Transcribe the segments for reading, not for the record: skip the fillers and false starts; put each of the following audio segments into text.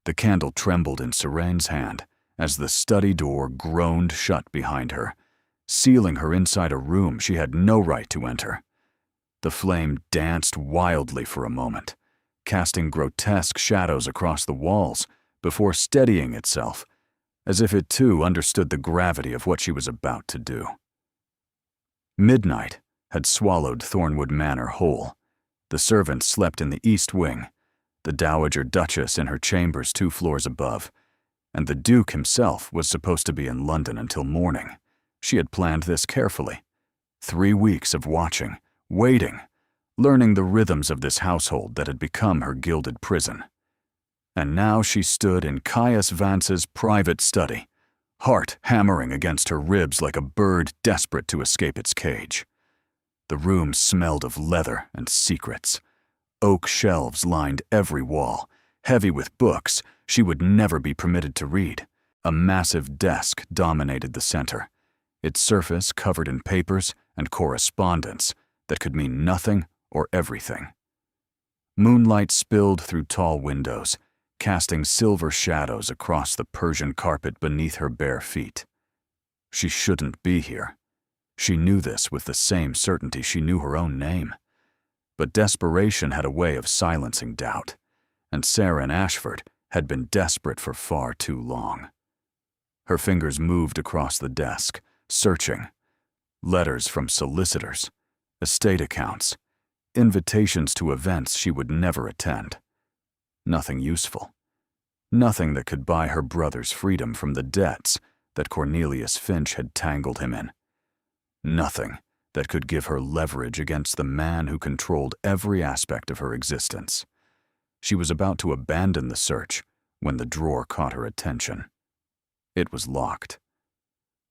The candle trembled in Serene's hand as the study door groaned shut behind her, sealing her inside a room she had no right to enter. The flame danced wildly for a moment, casting grotesque shadows across the walls before steadying itself, as if it too understood the gravity of what she was about to do. Midnight had swallowed Thornwood Manor whole. The servants slept in the east wing, the Dowager Duchess in her chambers 2 floors above, and the Duke himself was supposed to be in London until morning. She had planned this carefully. 3 weeks of watching, waiting, learning the rhythms of this household that had become her gilded prison. And now she stood in Caius Vance's private study, heart hammering against her ribs like a bird desperate to escape its cage. The room smelled of leather and secrets. Oak shelves lined every wall, heavy with books she would never be permitted to read. A massive desk dominated the center, its surface covered in papers and correspondence that could mean nothing or everything. Moonlight spilled through tall windows, casting silver shadows across the Persian carpet beneath her bare feet. She shouldn't be here. She knew this with the same certainty she knew her own name. But desperation had a way of silencing doubt, and Saren Ashford had been desperate for far too long. Her fingers moved across the desk, searching. Letters from solicitors, estate accounts, invitations to events she would never attend. Nothing useful. Nothing that could buy her brother's freedom from the debts that Cornelius Finch had tangled him in. Nothing that could give her leverage against the man who controlled every aspect of her existence. She was about to abandon the search when the drawer caught her attention. It was locked.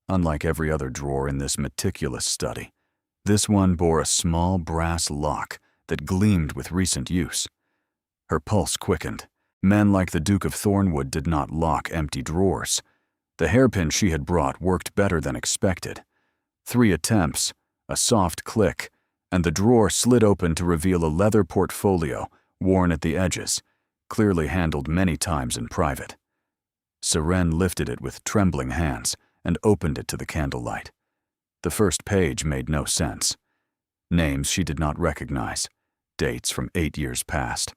Unlike every other drawer in this meticulous study, this one bore a small brass lock that gleamed with recent use. Her pulse quickened. Men like the Duke of Thornwood did not lock empty drawers. The hairpin she had brought worked better than expected. 3 attempts, a soft click, and the drawer slid open to reveal a leather portfolio worn at the edges, clearly handled many times in private. Seren lifted it with trembling hands and opened it to the candlelight. The first page made no sense. Names she did not recognize, dates from 8 years past,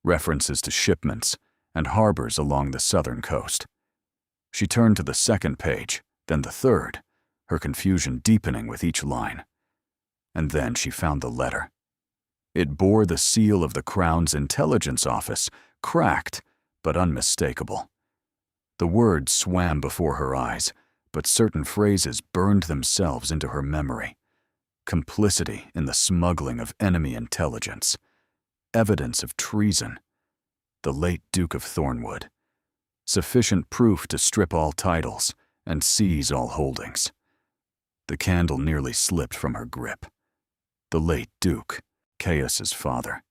references to shipments and harbors along the southern coast. She turned to the second page, then the third, her confusion deepening with each line. And then she found the letter. It bore the seal of the Crown's Intelligence Office, cracked but unmistakable. The words swam before her eyes, but certain phrases burned themselves into her memory. Complicity in the smuggling of enemy intelligence. Evidence of treason. The late Duke of Thornwood. Sufficient proof to strip all titles and seize all holdings. The candle nearly slipped from her grip. The late Duke, Caius's father.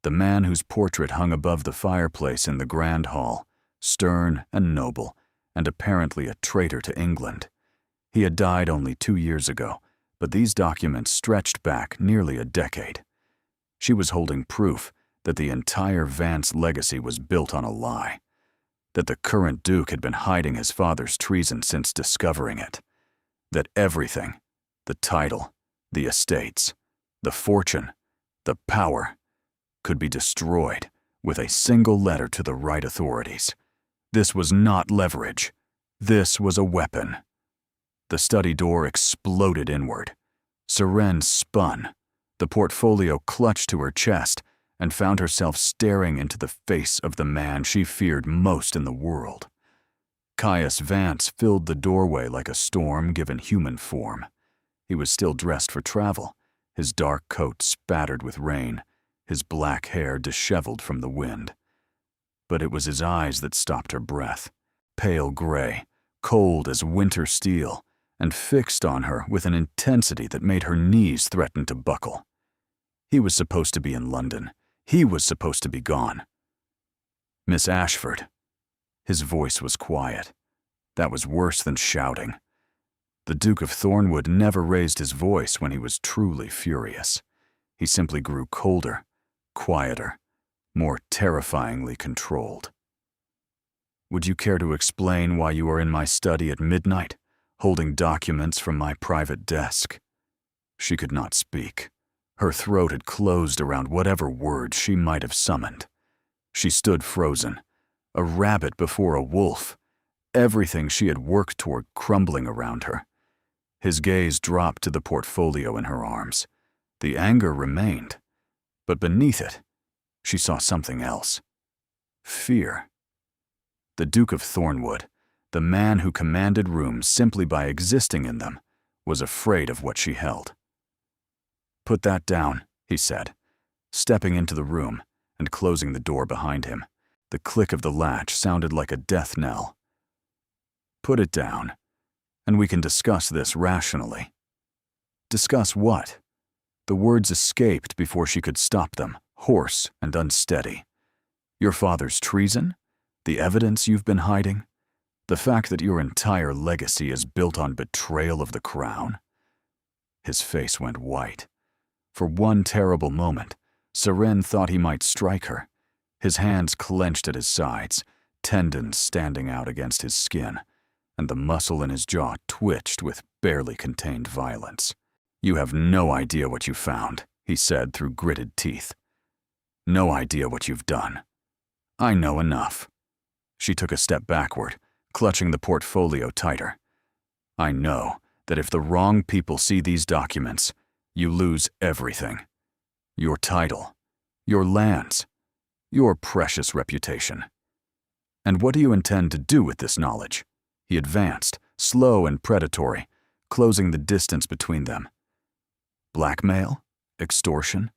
The man whose portrait hung above the fireplace in the Grand Hall, stern and noble, and apparently a traitor to England. He had died only 2 years ago, but these documents stretched back nearly a decade. She was holding proof that the entire Vance legacy was built on a lie, that the current Duke had been hiding his father's treason since discovering it, that everything, the title, the estates, the fortune, the power, could be destroyed with a single letter to the right authorities. This was not leverage. This was a weapon. The study door exploded inward. Seren spun. The portfolio clutched to her chest and found herself staring into the face of the man she feared most in the world. Caius Vance filled the doorway like a storm given human form. He was still dressed for travel, his dark coat spattered with rain, his black hair disheveled from the wind. But it was his eyes that stopped her breath, pale gray, cold as winter steel, and fixed on her with an intensity that made her knees threaten to buckle. He was supposed to be in London. He was supposed to be gone. Miss Ashford. His voice was quiet. That was worse than shouting. The Duke of Thornwood never raised his voice when he was truly furious. He simply grew colder, quieter, more terrifyingly controlled. Would you care to explain why you are in my study at midnight, holding documents from my private desk?" She could not speak. Her throat had closed around whatever words she might have summoned. She stood frozen, a rabbit before a wolf, everything she had worked toward crumbling around her. His gaze dropped to the portfolio in her arms. The anger remained, but beneath it, she saw something else. Fear. The Duke of Thornwood, the man who commanded rooms simply by existing in them, was afraid of what she held. "Put that down," he said, stepping into the room and closing the door behind him. The click of the latch sounded like a death knell. "Put it down, and we can discuss this rationally." Discuss what? The words escaped before she could stop them, hoarse and unsteady. "Your father's treason? The evidence you've been hiding? The fact that your entire legacy is built on betrayal of the crown?" His face went white. For one terrible moment, Seren thought he might strike her. His hands clenched at his sides, tendons standing out against his skin, and the muscle in his jaw twitched with barely contained violence. "You have no idea what you found," he said through gritted teeth. "No idea what you've done. I know enough." She took a step backward, clutching the portfolio tighter. "I know that if the wrong people see these documents, you lose everything. Your title, your lands, your precious reputation. And what do you intend to do with this knowledge?" He advanced, slow and predatory, closing the distance between them. "Blackmail? Extortion?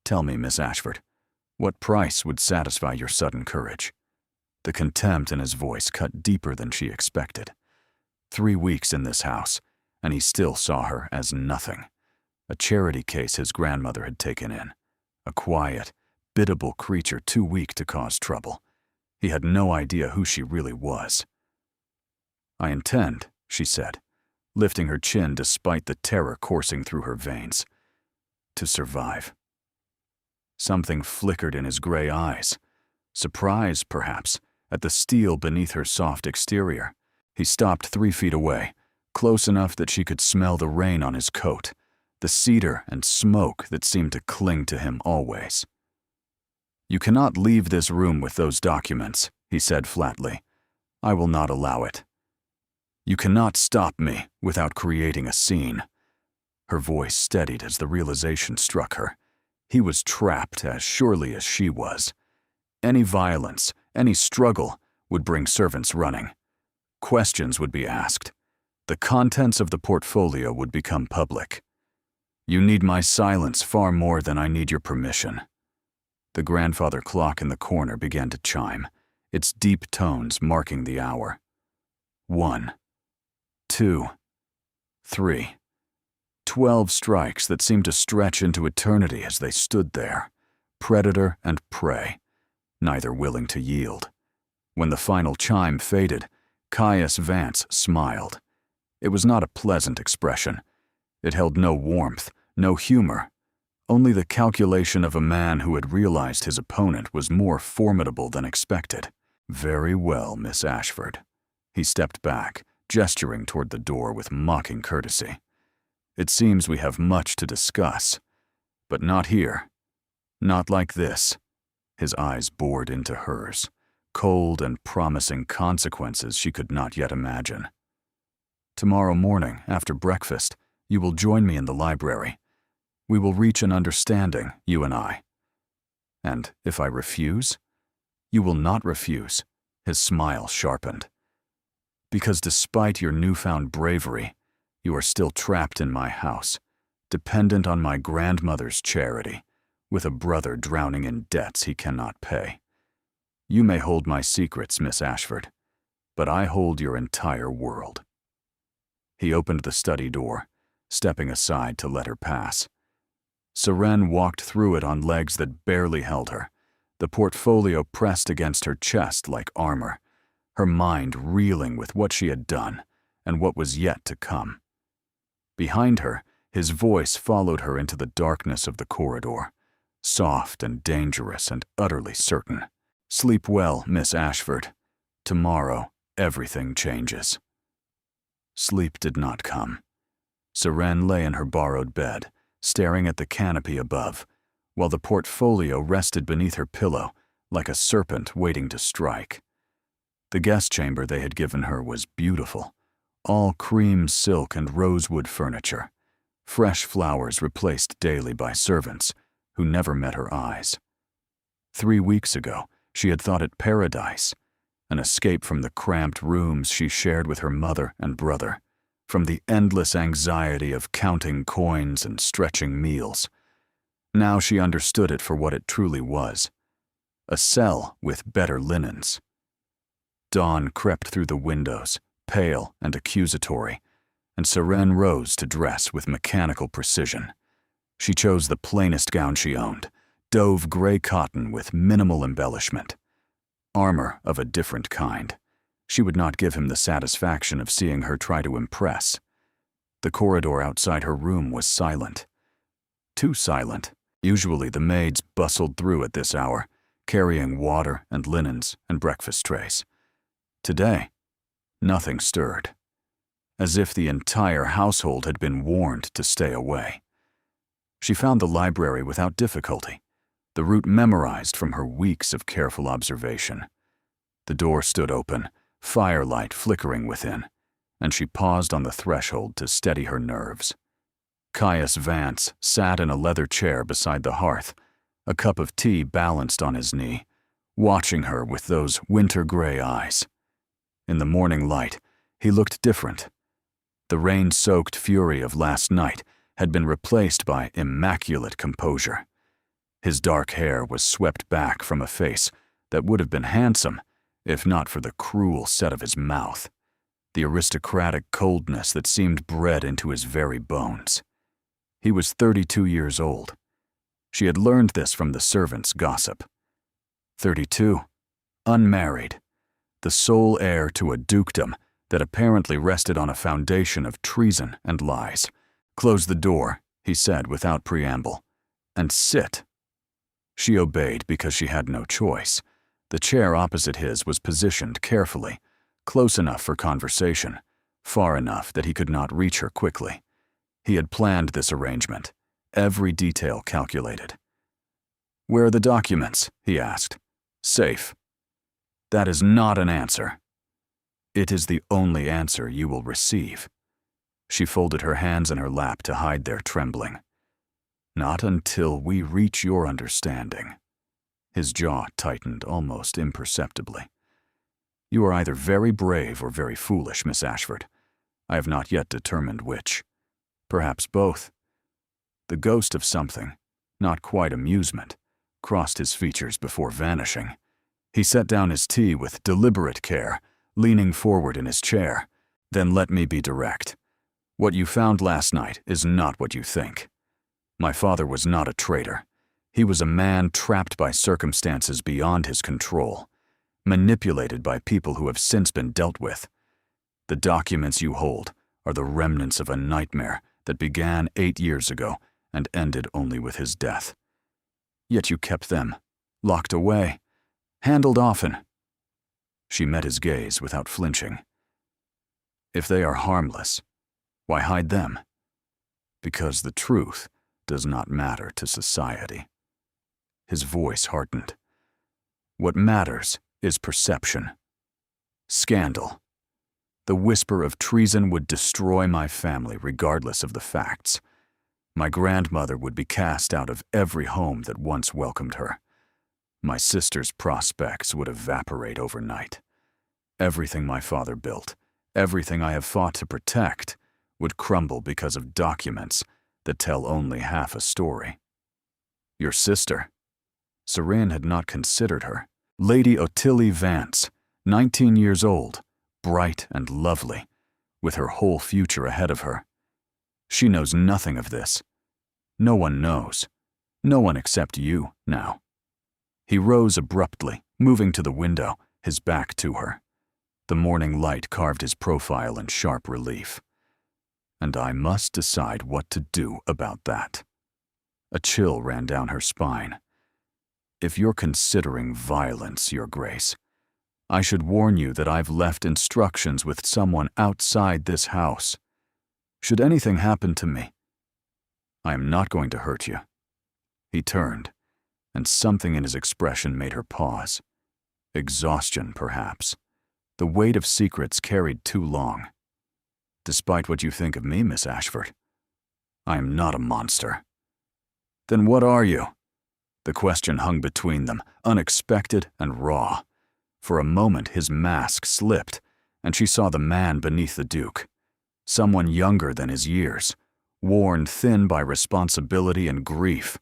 Tell me, Miss Ashford, what price would satisfy your sudden courage?" The contempt in his voice cut deeper than she expected. 3 weeks in this house, and he still saw her as nothing. A charity case his grandmother had taken in. A quiet, biddable creature too weak to cause trouble. He had no idea who she really was. "I intend," she said, lifting her chin despite the terror coursing through her veins, "to survive." Something flickered in his gray eyes. Surprise, perhaps, at the steel beneath her soft exterior. He stopped 3 feet away, close enough that she could smell the rain on his coat, the cedar and smoke that seemed to cling to him always. "You cannot leave this room with those documents," he said flatly. "I will not allow it. You cannot stop me without creating a scene." Her voice steadied as the realization struck her. He was trapped as surely as she was. Any violence, any struggle, would bring servants running. Questions would be asked. The contents of the portfolio would become public. "You need my silence far more than I need your permission." The grandfather clock in the corner began to chime, its deep tones marking the hour. 1, 2, 3. 12 strikes that seemed to stretch into eternity as they stood there, predator and prey, neither willing to yield. When the final chime faded, Caius Vance smiled. It was not a pleasant expression. It held no warmth, no humor, only the calculation of a man who had realized his opponent was more formidable than expected. "Very well, Miss Ashford." He stepped back, gesturing toward the door with mocking courtesy. "It seems we have much to discuss, but not here. Not like this." His eyes bored into hers, cold and promising consequences she could not yet imagine. "Tomorrow morning, after breakfast, you will join me in the library. We will reach an understanding, you and I. And if I refuse, you will not refuse." His smile sharpened. "Because despite your newfound bravery, you are still trapped in my house, dependent on my grandmother's charity, with a brother drowning in debts he cannot pay. You may hold my secrets, Miss Ashford, but I hold your entire world." He opened the study door, stepping aside to let her pass. Seren walked through it on legs that barely held her, the portfolio pressed against her chest like armor, her mind reeling with what she had done and what was yet to come. Behind her, his voice followed her into the darkness of the corridor, soft and dangerous and utterly certain. "Sleep well, Miss Ashford. Tomorrow, everything changes. Sleep did not come. Seren lay in her borrowed bed, staring at the canopy above, while the portfolio rested beneath her pillow like a serpent waiting to strike. The guest chamber they had given her was beautiful, all cream silk and rosewood furniture, fresh flowers replaced daily by servants who never met her eyes. 3 weeks ago, she had thought it paradise, an escape from the cramped rooms she shared with her mother and brother, from the endless anxiety of counting coins and stretching meals. Now she understood it for what it truly was, a cell with better linens. Dawn crept through the windows, pale and accusatory, and Seren rose to dress with mechanical precision. She chose the plainest gown she owned, dove gray cotton with minimal embellishment. Armor of a different kind. She would not give him the satisfaction of seeing her try to impress. The corridor outside her room was silent. Too silent. Usually the maids bustled through at this hour, carrying water and linens and breakfast trays. Today, nothing stirred, as if the entire household had been warned to stay away. She found the library without difficulty, the route memorized from her weeks of careful observation. The door stood open, firelight flickering within, and she paused on the threshold to steady her nerves. Caius Vance sat in a leather chair beside the hearth, a cup of tea balanced on his knee, watching her with those winter-gray eyes. In the morning light, he looked different. The rain-soaked fury of last night had been replaced by immaculate composure. His dark hair was swept back from a face that would have been handsome if not for the cruel set of his mouth, the aristocratic coldness that seemed bred into his very bones. He was 32 years old. She had learned this from the servants' gossip. 32, unmarried, the sole heir to a dukedom that apparently rested on a foundation of treason and lies. "Close the door," he said without preamble, "and sit." She obeyed because she had no choice. The chair opposite his was positioned carefully, close enough for conversation, far enough that he could not reach her quickly. He had planned this arrangement, every detail calculated. "Where are the documents?" he asked. "Safe." "That is not an answer." "It is the only answer you will receive." She folded her hands in her lap to hide their trembling. "Not until we reach your understanding." His jaw tightened almost imperceptibly. "You are either very brave or very foolish, Miss Ashford. I have not yet determined which. Perhaps both." The ghost of something, not quite amusement, crossed his features before vanishing. He set down his tea with deliberate care, leaning forward in his chair. "Then let me be direct. What you found last night is not what you think. My father was not a traitor. He was a man trapped by circumstances beyond his control, manipulated by people who have since been dealt with. The documents you hold are the remnants of a nightmare that began 8 years ago and ended only with his death. Yet you kept them, locked away, handled often." She met his gaze without flinching. "If they are harmless, why hide them? Because the truth does not matter to society." His voice hardened. "What matters is perception. Scandal. The whisper of treason would destroy my family regardless of the facts. My grandmother would be cast out of every home that once welcomed her. My sister's prospects would evaporate overnight. Everything my father built, everything I have fought to protect, would crumble because of documents that tell only half a story. Your sister." Seren had not considered her. Lady Ottilie Vance, 19 years old, bright and lovely, with her whole future ahead of her. She knows nothing of this. No one knows. No one except you now. He rose abruptly, moving to the window, his back to her. The morning light carved his profile in sharp relief. "And I must decide what to do about that." A chill ran down her spine. "If you're considering violence, Your Grace, I should warn you that I've left instructions with someone outside this house. Should anything happen to me, I am not going to hurt you." He turned, and something in his expression made her pause. Exhaustion, perhaps. The weight of secrets carried too long. "Despite what you think of me, Miss Ashford, I am not a monster." "Then what are you?" The question hung between them, unexpected and raw. For a moment his mask slipped, and she saw the man beneath the Duke. Someone younger than his years, worn thin by responsibility and grief,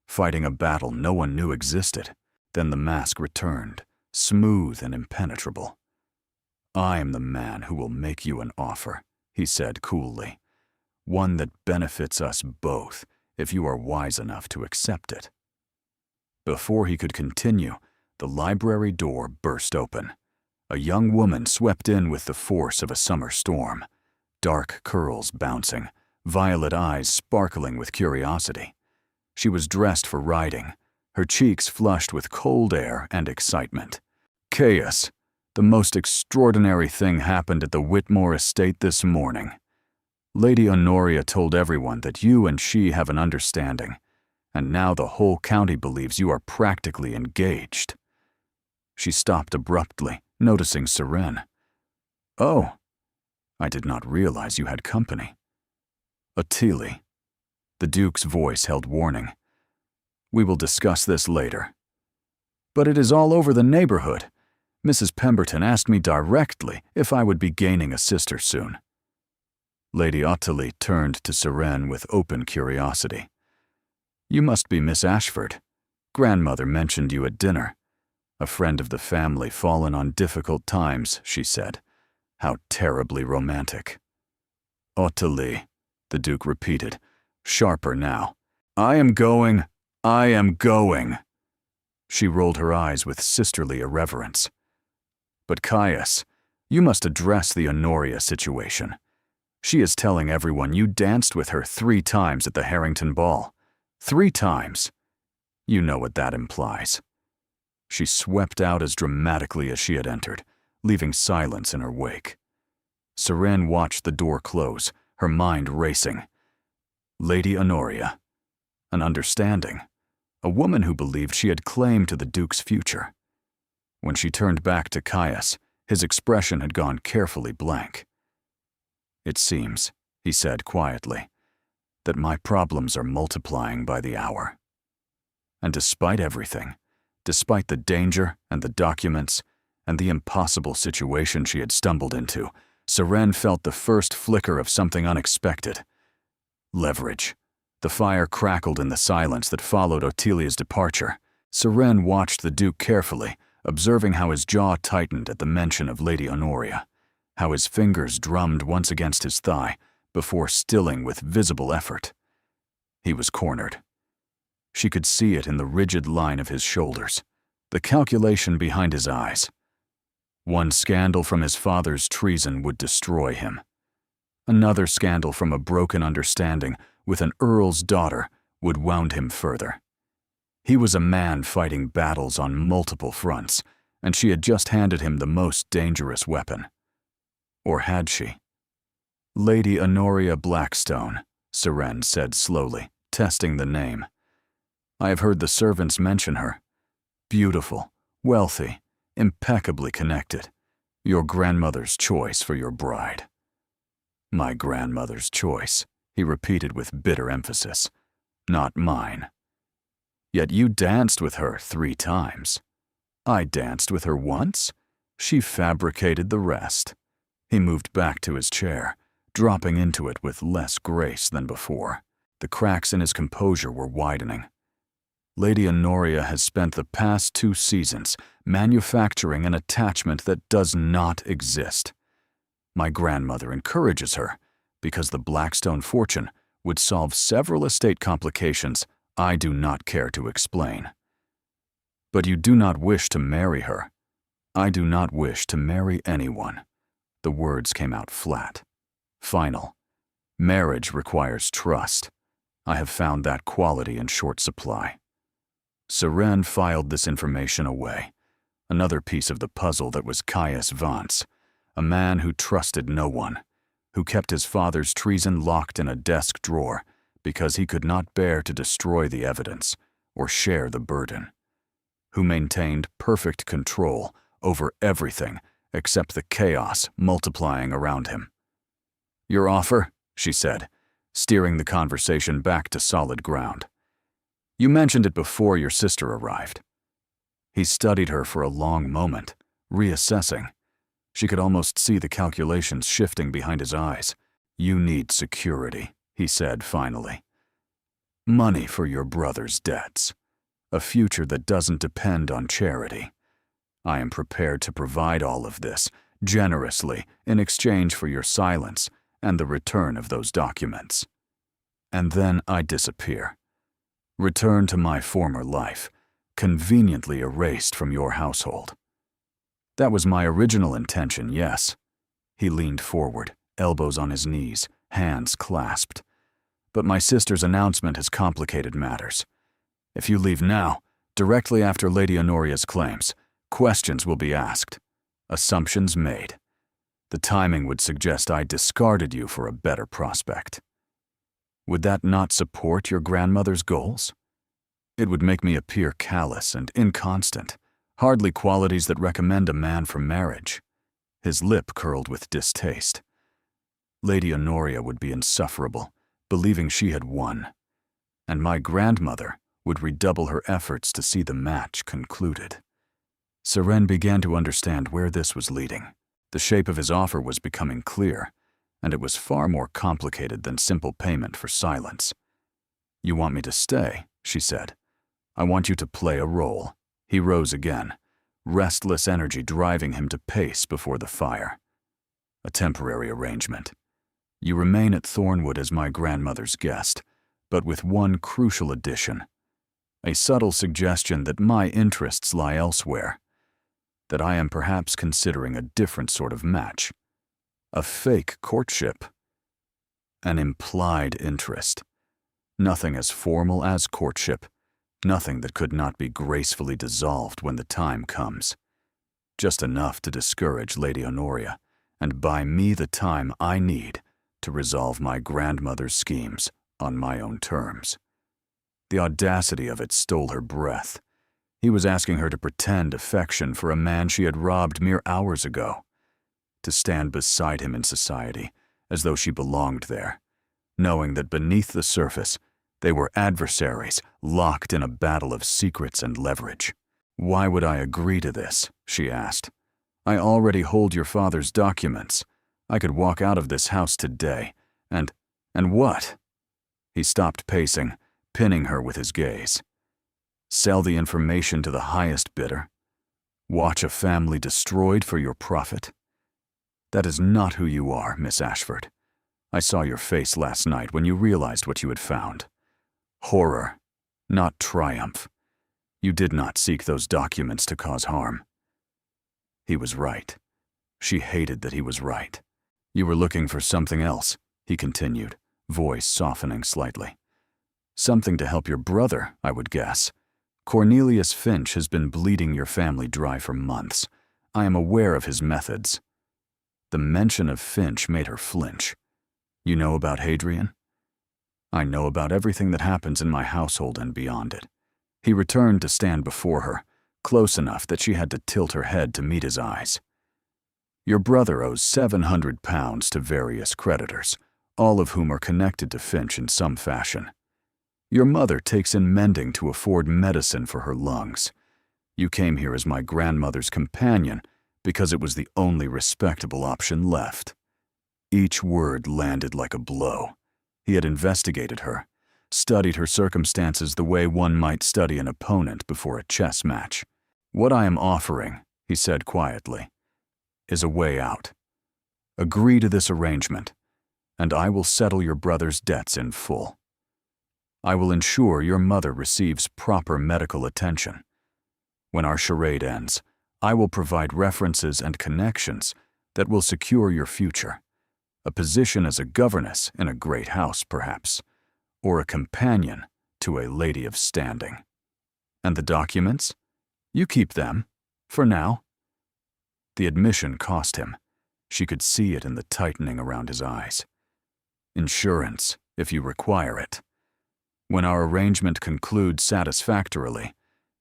fighting a battle no one knew existed. Then the mask returned, smooth and impenetrable. "I am the man who will make you an offer," he said coolly. "One that benefits us both, if you are wise enough to accept it." Before he could continue, the library door burst open. A young woman swept in with the force of a summer storm, dark curls bouncing, violet eyes sparkling with curiosity. She was dressed for riding, her cheeks flushed with cold air and excitement. "Caius, the most extraordinary thing happened at the Whitmore estate this morning. Lady Honoria told everyone that you and she have an understanding, and now the whole county believes you are practically engaged." She stopped abruptly, noticing Seren. "Oh, I did not realize you had company." "Ottilie." The Duke's voice held warning. "We will discuss this later." "But it is all over the neighborhood. Mrs. Pemberton asked me directly if I would be gaining a sister soon." Lady Ottilie turned to Seren with open curiosity. "You must be Miss Ashford. Grandmother mentioned you at dinner. A friend of the family fallen on difficult times," she said. "How terribly romantic." "Ottilie," the Duke repeated, sharper now. I am going. She rolled her eyes with sisterly irreverence. "But Caius, you must address the Honoria situation. She is telling everyone you danced with her 3 times at the Harrington ball. 3 times. You know what that implies." She swept out as dramatically as she had entered, leaving silence in her wake. Seren watched the door close, her mind racing. Lady Honoria. An understanding. A woman who believed she had claim to the Duke's future. When she turned back to Caius, his expression had gone carefully blank. "It seems," he said quietly, "that my problems are multiplying by the hour." And despite everything, despite the danger and the documents and the impossible situation she had stumbled into, Seren felt the first flicker of something unexpected. Leverage. The fire crackled in the silence that followed Ottilia's departure. Seren watched the Duke carefully, observing how his jaw tightened at the mention of Lady Honoria, how his fingers drummed once against his thigh before stilling with visible effort. He was cornered. She could see it in the rigid line of his shoulders, the calculation behind his eyes. One scandal from his father's treason would destroy him. Another scandal from a broken understanding with an earl's daughter would wound him further. He was a man fighting battles on multiple fronts, and she had just handed him the most dangerous weapon. Or had she? "Lady Honoria Blackstone," Seren said slowly, testing the name. "I have heard the servants mention her. Beautiful, wealthy, impeccably connected. Your grandmother's choice for your bride." "My grandmother's choice," he repeated with bitter emphasis. "Not mine." "Yet you danced with her 3 times. I danced with her once. She fabricated the rest." He moved back to his chair, dropping into it with less grace than before. The cracks in his composure were widening. "Lady Honoria has spent the past 2 seasons manufacturing an attachment that does not exist. My grandmother encourages her, because the Blackstone fortune would solve several estate complications I do not care to explain." "But you do not wish to marry her." "I do not wish to marry anyone." The words came out flat, final. "Marriage requires trust. I have found that quality in short supply." Seren filed this information away, Another piece of the puzzle that was Caius Vance, a man who trusted no one, who kept his father's treason locked in a desk drawer because he could not bear to destroy the evidence or share the burden, who maintained perfect control over everything except the chaos multiplying around him. "Your offer," she said, steering the conversation back to solid ground. "You mentioned it before your sister arrived." He studied her for a long moment, reassessing. She could almost see the calculations shifting behind his eyes. "You need security," he said finally. "Money for your brother's debts. A future that doesn't depend on charity. I am prepared to provide all of this, generously, in exchange for your silence and the return of those documents. And then I disappear. Return to my former life, conveniently erased from your household. That was my original intention, yes." He leaned forward, elbows on his knees, hands clasped. "But my sister's announcement has complicated matters. If you leave now, directly after Lady Honoria's claims, questions will be asked, assumptions made. The timing would suggest I discarded you for a better prospect. Would that not support your grandmother's goals? It would make me appear callous and inconstant, hardly qualities that recommend a man for marriage." His lip curled with distaste. Lady Honoria would be insufferable, believing she had won, and my grandmother would redouble her efforts to see the match concluded. Seren began to understand where this was leading. The shape of his offer was becoming clear, and it was far more complicated than simple payment for silence. "You want me to stay," she said. "I want you to play a role." He rose again, restless energy driving him to pace before the fire. "A temporary arrangement. You remain at Thornwood as my grandmother's guest, but with one crucial addition. A subtle suggestion that my interests lie elsewhere, that I am perhaps considering a different sort of match. A fake courtship. An implied interest. Nothing as formal as courtship, nothing that could not be gracefully dissolved when the time comes. Just enough to discourage Lady Honoria and buy me the time I need to resolve my grandmother's schemes on my own terms." The audacity of it stole her breath. He was asking her to pretend affection for a man she had robbed mere hours ago, to stand beside him in society as though she belonged there, knowing that beneath the surface they were adversaries locked in a battle of secrets and leverage. "Why would I agree to this?" she asked. "I already hold your father's documents. I could walk out of this house today, and what?" He stopped pacing, pinning her with his gaze. "Sell the information to the highest bidder? Watch a family destroyed for your profit? That is not who you are, Miss Ashford. I saw your face last night when you realized what you had found. Horror, not triumph. You did not seek those documents to cause harm." He was right. She hated that he was right. "You were looking for something else," he continued, voice softening slightly. "Something to help your brother, I would guess. Cornelius Finch has been bleeding your family dry for months. I am aware of his methods." The mention of Finch made her flinch. "You know about Hadrian?" "I know about everything that happens in my household and beyond it." He returned to stand before her, close enough that she had to tilt her head to meet his eyes. "Your brother owes £700 to various creditors, all of whom are connected to Finch in some fashion. Your mother takes in mending to afford medicine for her lungs. You came here as my grandmother's companion because it was the only respectable option left." Each word landed like a blow. He had investigated her, studied her circumstances the way one might study an opponent before a chess match. "What I am offering," he said quietly, "is a way out. Agree to this arrangement, and I will settle your brother's debts in full. I will ensure your mother receives proper medical attention. When our charade ends, I will provide references and connections that will secure your future. A position as a governess in a great house, perhaps, or a companion to a lady of standing. And the documents? You keep them. For now. The admission cost him. She could see it in the tightening around his eyes. Insurance, if you require it. When our arrangement concludes satisfactorily,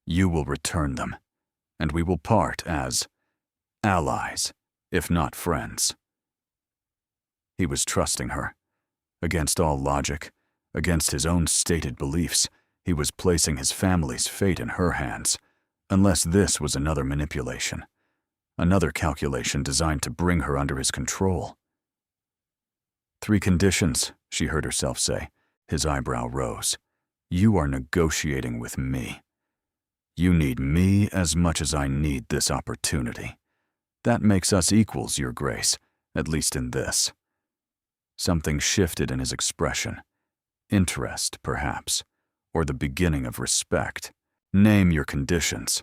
you will return them, and we will part as allies, if not friends. He was trusting her. Against all logic, against his own stated beliefs, he was placing his family's fate in her hands, unless this was another manipulation, another calculation designed to bring her under his control. 3 conditions, she heard herself say. His eyebrow rose. You are negotiating with me. You need me as much as I need this opportunity. That makes us equals, Your Grace, at least in this. Something shifted in his expression. Interest, perhaps, or the beginning of respect. Name your conditions.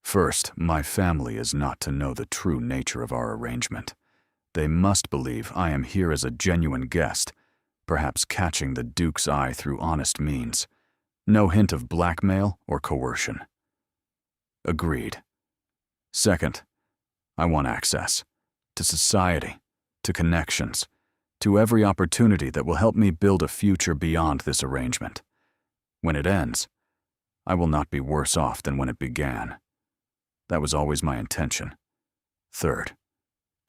First, my family is not to know the true nature of our arrangement. They must believe I am here as a genuine guest, perhaps catching the Duke's eye through honest means. No hint of blackmail or coercion. Agreed. Second, I want access to society, to connections, to every opportunity that will help me build a future beyond this arrangement. When it ends, I will not be worse off than when it began. That was always my intention. Third,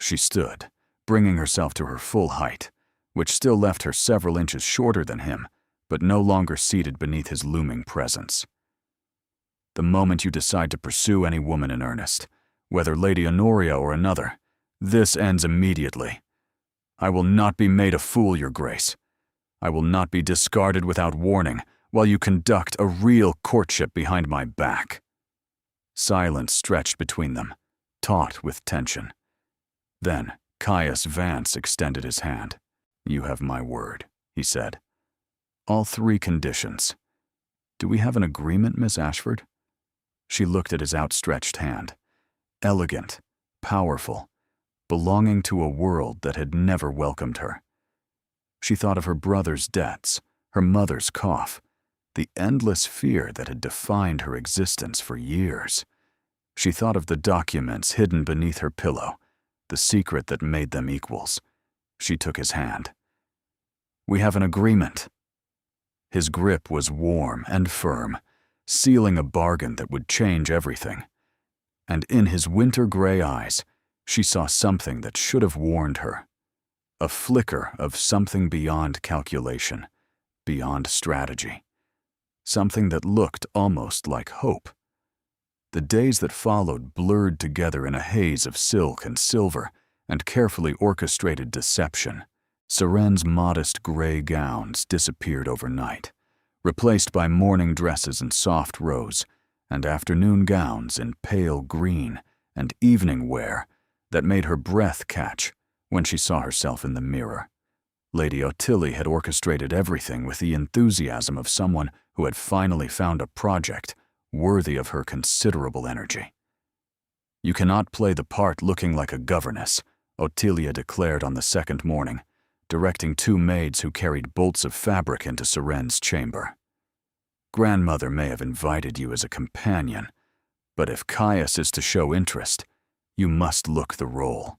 she stood, bringing herself to her full height, which still left her several inches shorter than him, but no longer seated beneath his looming presence. The moment you decide to pursue any woman in earnest, whether Lady Honoria or another, this ends immediately. I will not be made a fool, Your Grace. I will not be discarded without warning while you conduct a real courtship behind my back. Silence stretched between them, taut with tension. Then Caius Vance extended his hand. You have my word, he said. All 3 conditions. Do we have an agreement, Miss Ashford? She looked at his outstretched hand. Elegant, powerful, belonging to a world that had never welcomed her. She thought of her brother's debts, her mother's cough, the endless fear that had defined her existence for years. She thought of the documents hidden beneath her pillow, the secret that made them equals. She took his hand. We have an agreement. His grip was warm and firm, sealing a bargain that would change everything. And in his winter-gray eyes, she saw something that should have warned her. A flicker of something beyond calculation, beyond strategy. Something that looked almost like hope. The days that followed blurred together in a haze of silk and silver and carefully orchestrated deception. Seren's modest gray gowns disappeared overnight, replaced by morning dresses in soft rose and afternoon gowns in pale green and evening wear that made her breath catch when she saw herself in the mirror. Lady Ottilie had orchestrated everything with the enthusiasm of someone who had finally found a project worthy of her considerable energy. You cannot play the part looking like a governess, Ottilia declared on the second morning, directing 2 maids who carried bolts of fabric into Seren's chamber. Grandmother may have invited you as a companion, but if Caius is to show interest, you must look the role.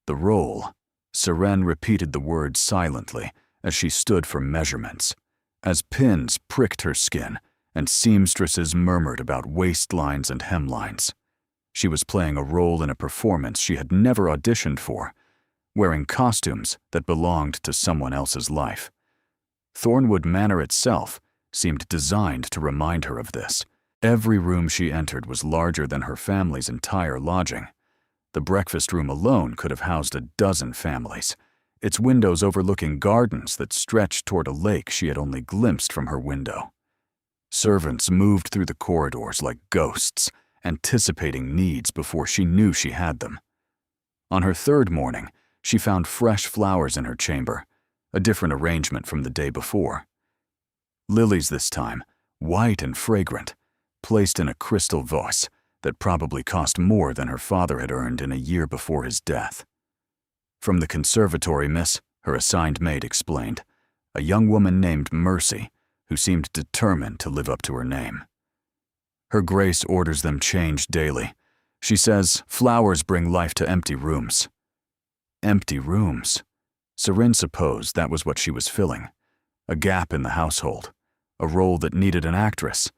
The role. Seren repeated the word silently as she stood for measurements, as pins pricked her skin and seamstresses murmured about waistlines and hemlines. She was playing a role in a performance she had never auditioned for, wearing costumes that belonged to someone else's life. Thornwood Manor itself seemed designed to remind her of this. Every room she entered was larger than her family's entire lodging. The breakfast room alone could have housed a dozen families, its windows overlooking gardens that stretched toward a lake she had only glimpsed from her window. Servants moved through the corridors like ghosts, anticipating needs before she knew she had them. On her 3rd morning, she found fresh flowers in her chamber, a different arrangement from the day before. Lilies this time, white and fragrant, placed in a crystal vase that probably cost more than her father had earned in a year before his death. From the conservatory, miss, her assigned maid explained, a young woman named Mercy, who seemed determined to live up to her name. Her Grace orders them changed daily. She says flowers bring life to empty rooms. Empty rooms. Seren supposed that was what she was filling. A gap in the household. A role that needed an actress.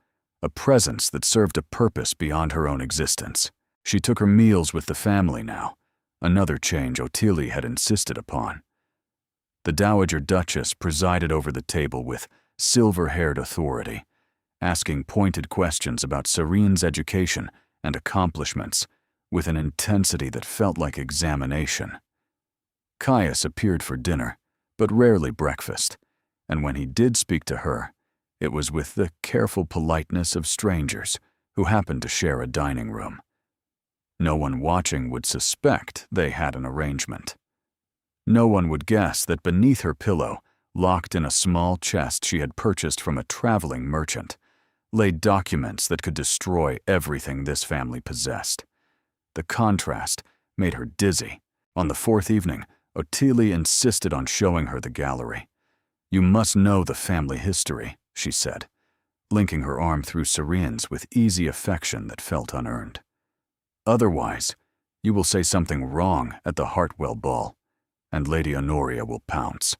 A presence that served a purpose beyond her own existence. She took her meals with the family now. Another change Ottilie had insisted upon. The Dowager Duchess presided over the table with silver-haired authority, asking pointed questions about Serene's education and accomplishments with an intensity that felt like examination. Caius appeared for dinner, but rarely breakfast, and when he did speak to her, it was with the careful politeness of strangers who happened to share a dining room. No one watching would suspect they had an arrangement. No one would guess that beneath her pillow, locked in a small chest she had purchased from a traveling merchant, lay documents that could destroy everything this family possessed. The contrast made her dizzy. On the fourth evening, Ottilie insisted on showing her the gallery. "You must know the family history," she said, linking her arm through Serene's with easy affection that felt unearned. "Otherwise, you will say something wrong at the Hartwell ball, and Lady Honoria will pounce."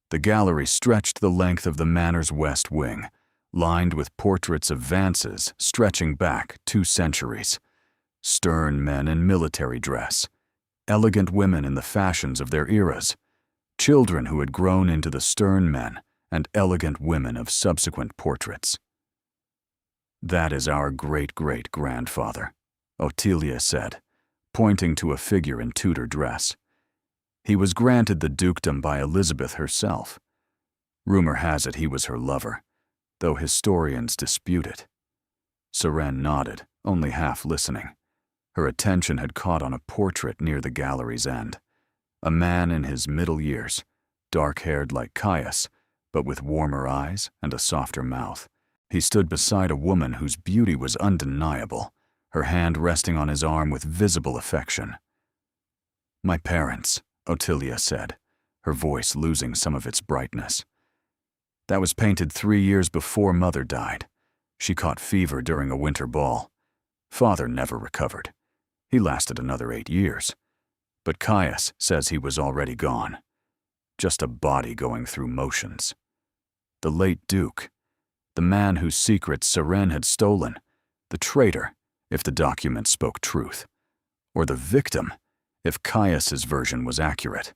The gallery stretched the length of the manor's west wing, lined with portraits of Vances stretching back 2 centuries. Stern men in military dress, elegant women in the fashions of their eras, children who had grown into the stern men and elegant women of subsequent portraits. "That is our great-great-grandfather," Ottilie said, pointing to a figure in Tudor dress. "He was granted the dukedom by Elizabeth herself. Rumor has it he was her lover, though historians dispute it." Seren nodded, only half listening. Her attention had caught on a portrait near the gallery's end. A man in his middle years, dark-haired like Caius, but with warmer eyes and a softer mouth. He stood beside a woman whose beauty was undeniable, her hand resting on his arm with visible affection. "My parents," Ottilie said, her voice losing some of its brightness. "That was painted 3 years before Mother died. She caught fever during a winter ball. Father never recovered. He lasted another 8 years. But Caius says he was already gone. Just a body going through motions. The late Duke, the man whose secrets Seren had stolen, the traitor, if the documents spoke truth, or the victim, if Caius's version was accurate.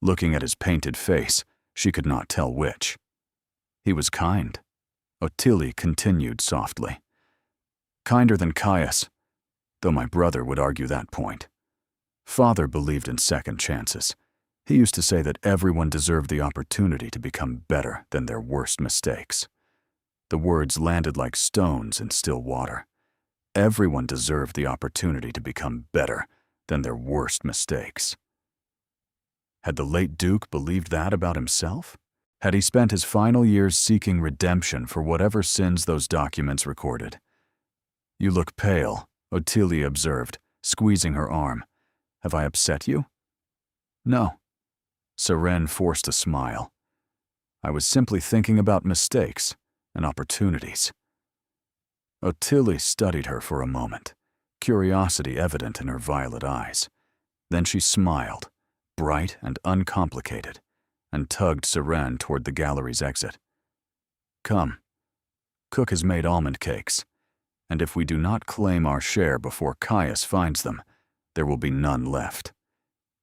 Looking at his painted face, she could not tell which. He was kind," Ottilie continued softly. "Kinder than Caius, though my brother would argue that point. Father believed in second chances. He used to say that everyone deserved the opportunity to become better than their worst mistakes." The words landed like stones in still water. Everyone deserved the opportunity to become better than their worst mistakes. Had the late Duke believed that about himself? Had he spent his final years seeking redemption for whatever sins those documents recorded? "You look pale," Ottilie observed, squeezing her arm. "Have I upset you?" "No." Seren forced a smile. "I was simply thinking about mistakes and opportunities." Ottilie studied her for a moment, curiosity evident in her violet eyes. Then she smiled, bright and uncomplicated, and tugged Seren toward the gallery's exit. "Come. Cook has made almond cakes, and if we do not claim our share before Caius finds them, there will be none left.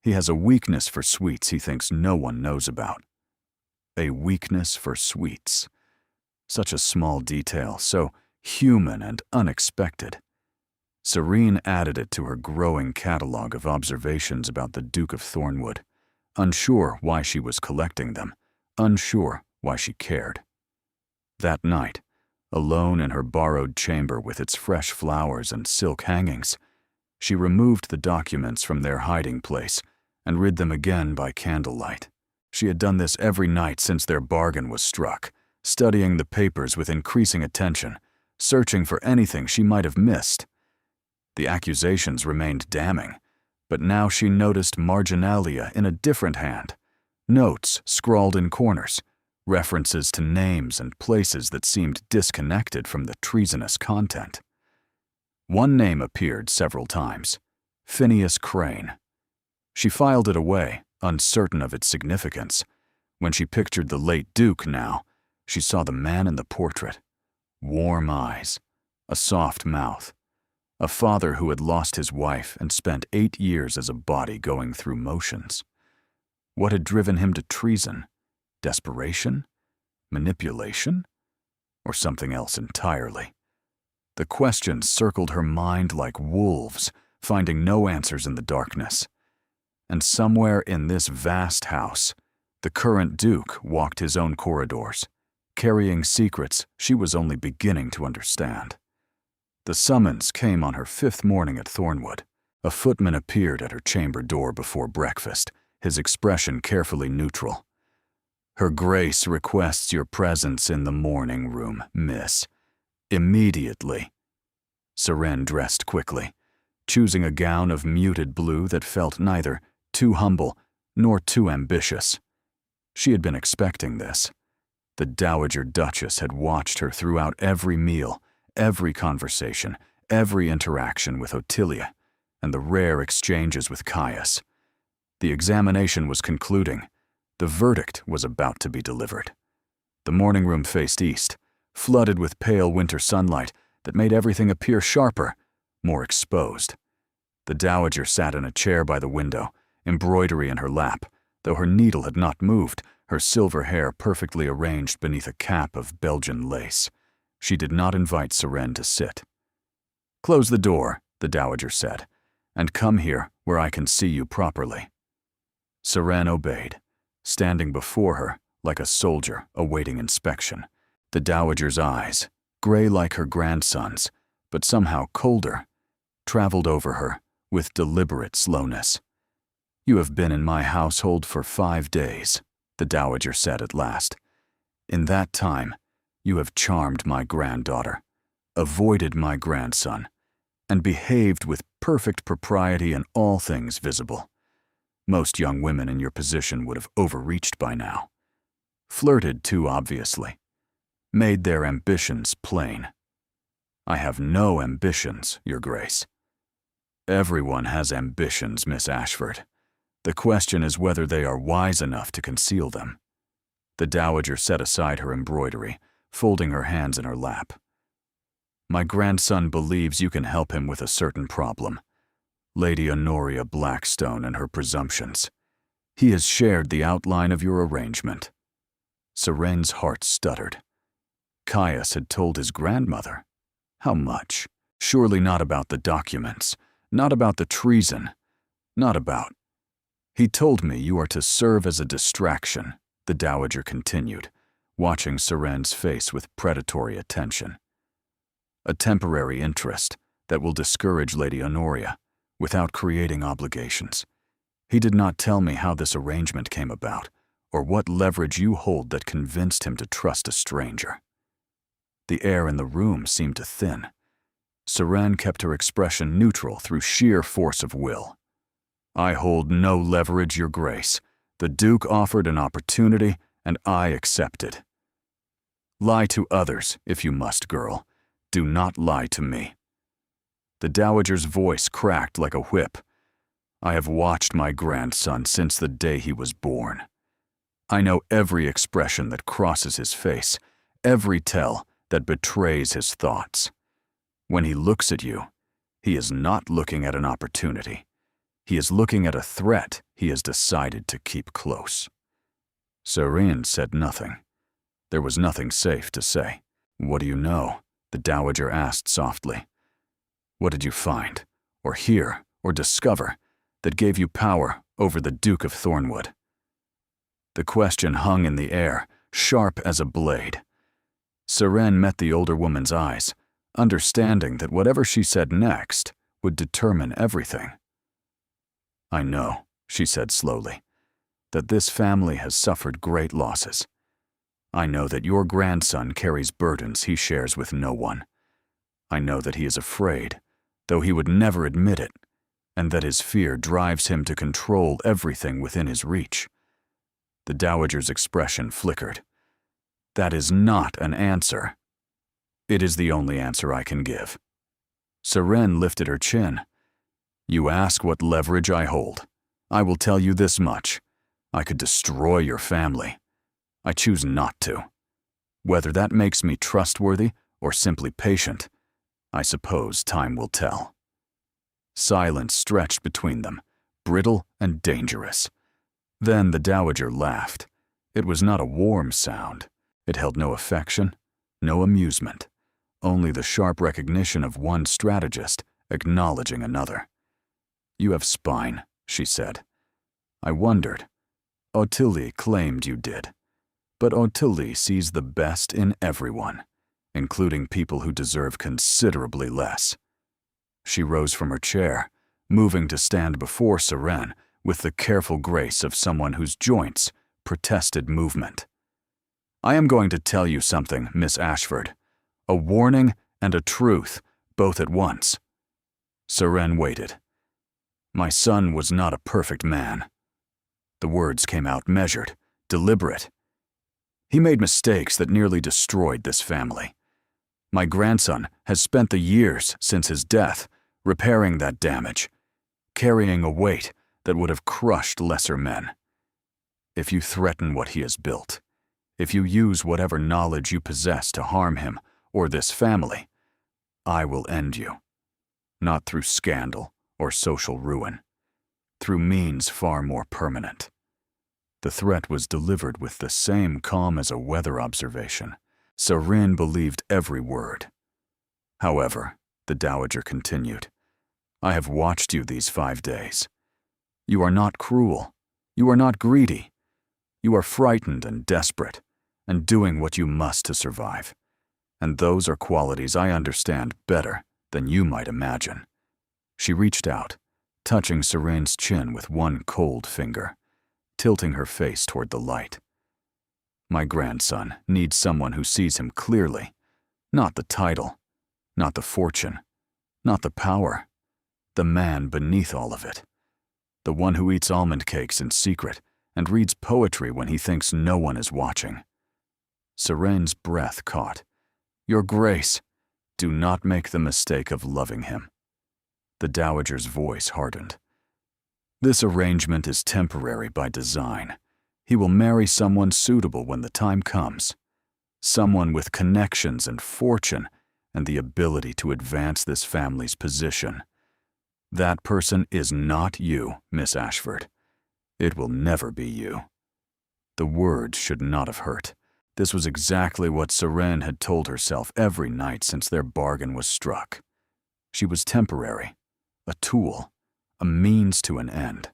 He has a weakness for sweets he thinks no one knows about." A weakness for sweets. Such a small detail, so human and unexpected. Serene added it to her growing catalog of observations about the Duke of Thornwood, unsure why she was collecting them, unsure why she cared. That night, alone in her borrowed chamber with its fresh flowers and silk hangings, she removed the documents from their hiding place and read them again by candlelight. She had done this every night since their bargain was struck, studying the papers with increasing attention, searching for anything she might have missed. The accusations remained damning, but now she noticed marginalia in a different hand, notes scrawled in corners, references to names and places that seemed disconnected from the treasonous content. One name appeared several times: Phineas Crane. She filed it away, uncertain of its significance. When she pictured the late Duke now, she saw the man in the portrait. Warm eyes, a soft mouth, a father who had lost his wife and spent 8 years as a body going through motions. What had driven him to treason? Desperation? Manipulation? Or something else entirely? The questions circled her mind like wolves, finding no answers in the darkness. And somewhere in this vast house, the current Duke walked his own corridors, carrying secrets she was only beginning to understand. The summons came on her 5th morning at Thornwood. A footman appeared at her chamber door before breakfast, his expression carefully neutral. "Her Grace requests your presence in the morning room, miss. Immediately." Seren dressed quickly, choosing a gown of muted blue that felt neither too humble nor too ambitious. She had been expecting this. The Dowager Duchess had watched her throughout every meal, every conversation, every interaction with Ottilia, and the rare exchanges with Caius. The examination was concluding. The verdict was about to be delivered. The morning room faced east, flooded with pale winter sunlight that made everything appear sharper, more exposed. The Dowager sat in a chair by the window, embroidery in her lap, though her needle had not moved, her silver hair perfectly arranged beneath a cap of Belgian lace. She did not invite Seren to sit. "Close the door," the Dowager said, "and come here where I can see you properly." Seren obeyed, standing before her like a soldier awaiting inspection. The Dowager's eyes, gray like her grandson's, but somehow colder, traveled over her with deliberate slowness. "You have been in my household for 5 days, the Dowager said at last. "In that time, you have charmed my granddaughter, avoided my grandson, and behaved with perfect propriety in all things visible. Most young women in your position would have overreached by now. Flirted too obviously. Made their ambitions plain. I have no ambitions, Your Grace." "Everyone has ambitions, Miss Ashford. The question is whether they are wise enough to conceal them." The Dowager set aside her embroidery, folding her hands in her lap. "My grandson believes you can help him with a certain problem. Lady Honoria Blackstone and her presumptions. He has shared the outline of your arrangement." Seren's heart stuttered. Caius had told his grandmother. How much? Surely not about the documents, not about the treason, not about... "He told me you are to serve as a distraction," the Dowager continued, watching Seren's face with predatory attention. "A temporary interest that will discourage Lady Honoria, without creating obligations. He did not tell me how this arrangement came about, or what leverage you hold that convinced him to trust a stranger." The air in the room seemed to thin. Seren kept her expression neutral through sheer force of will. "I hold no leverage, Your Grace. The Duke offered an opportunity, and I accepted." "Lie to others, if you must, girl. Do not lie to me." The Dowager's voice cracked like a whip. "I have watched my grandson since the day he was born. I know every expression that crosses his face, every tell that betrays his thoughts. When he looks at you, he is not looking at an opportunity. He is looking at a threat he has decided to keep close." Seren said nothing. There was nothing safe to say. "What do you know?" the Dowager asked softly. "What did you find, or hear, or discover, that gave you power over the Duke of Thornwood?" The question hung in the air, sharp as a blade. Seren met the older woman's eyes, understanding that whatever she said next would determine everything. "I know," she said slowly, "that this family has suffered great losses. I know that your grandson carries burdens he shares with no one. I know that he is afraid, though he would never admit it, and that his fear drives him to control everything within his reach." The Dowager's expression flickered. That is not an answer. It is the only answer I can give. Seren lifted her chin. You ask what leverage I hold. I will tell you this much. I could destroy your family. I choose not to. Whether that makes me trustworthy or simply patient, I suppose time will tell. Silence stretched between them, brittle and dangerous. Then the Dowager laughed. It was not a warm sound. It held no affection, no amusement, only the sharp recognition of one strategist acknowledging another. You have spine, she said. I wondered. Ottilie claimed you did. But Ottilie sees the best in everyone, including people who deserve considerably less. She rose from her chair, moving to stand before Seren with the careful grace of someone whose joints protested movement. I am going to tell you something, Miss Ashford. A warning and a truth, both at once. Seren waited. My son was not a perfect man. The words came out measured, deliberate. He made mistakes that nearly destroyed this family. My grandson has spent the years since his death repairing that damage, carrying a weight that would have crushed lesser men. If you threaten what he has built, if you use whatever knowledge you possess to harm him or this family, I will end you. Not through scandal or social ruin, through means far more permanent. The threat was delivered with the same calm as a weather observation. Seren believed every word. However, the Dowager continued, I have watched you these 5 days. You are not cruel. You are not greedy. You are frightened and desperate, and doing what you must to survive. And those are qualities I understand better than you might imagine. She reached out, touching Seren's chin with one cold finger, tilting her face toward the light. My grandson needs someone who sees him clearly, not the title, not the fortune, not the power, the man beneath all of it, the one who eats almond cakes in secret and reads poetry when he thinks no one is watching. Seren's breath caught. Your Grace, do not make the mistake of loving him. The Dowager's voice hardened. This arrangement is temporary by design. He will marry someone suitable when the time comes. Someone with connections and fortune and the ability to advance this family's position. That person is not you, Miss Ashford. It will never be you. The words should not have hurt. This was exactly what Seren had told herself every night since their bargain was struck. She was temporary, a tool, a means to an end.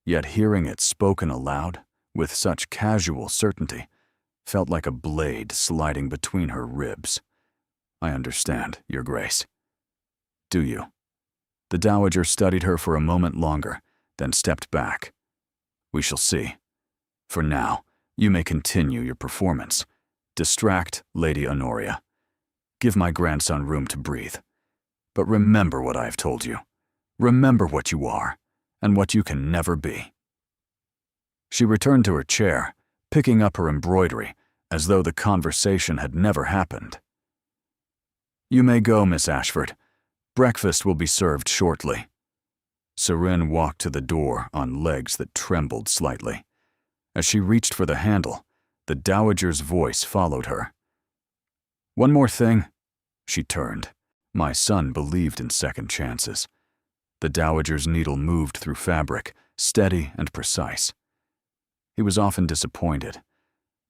Yet hearing it spoken aloud, with such casual certainty, felt like a blade sliding between her ribs. I understand, Your Grace. Do you? The Dowager studied her for a moment longer, then stepped back. We shall see. For now, you may continue your performance. Distract Lady Honoria. Give my grandson room to breathe. But remember what I have told you. Remember what you are, and what you can never be. She returned to her chair, picking up her embroidery, as though the conversation had never happened. You may go, Miss Ashford. Breakfast will be served shortly. Seren walked to the door on legs that trembled slightly. As she reached for the handle, the Dowager's voice followed her. One more thing. She turned. My son believed in second chances. The Dowager's needle moved through fabric, steady and precise. He was often disappointed,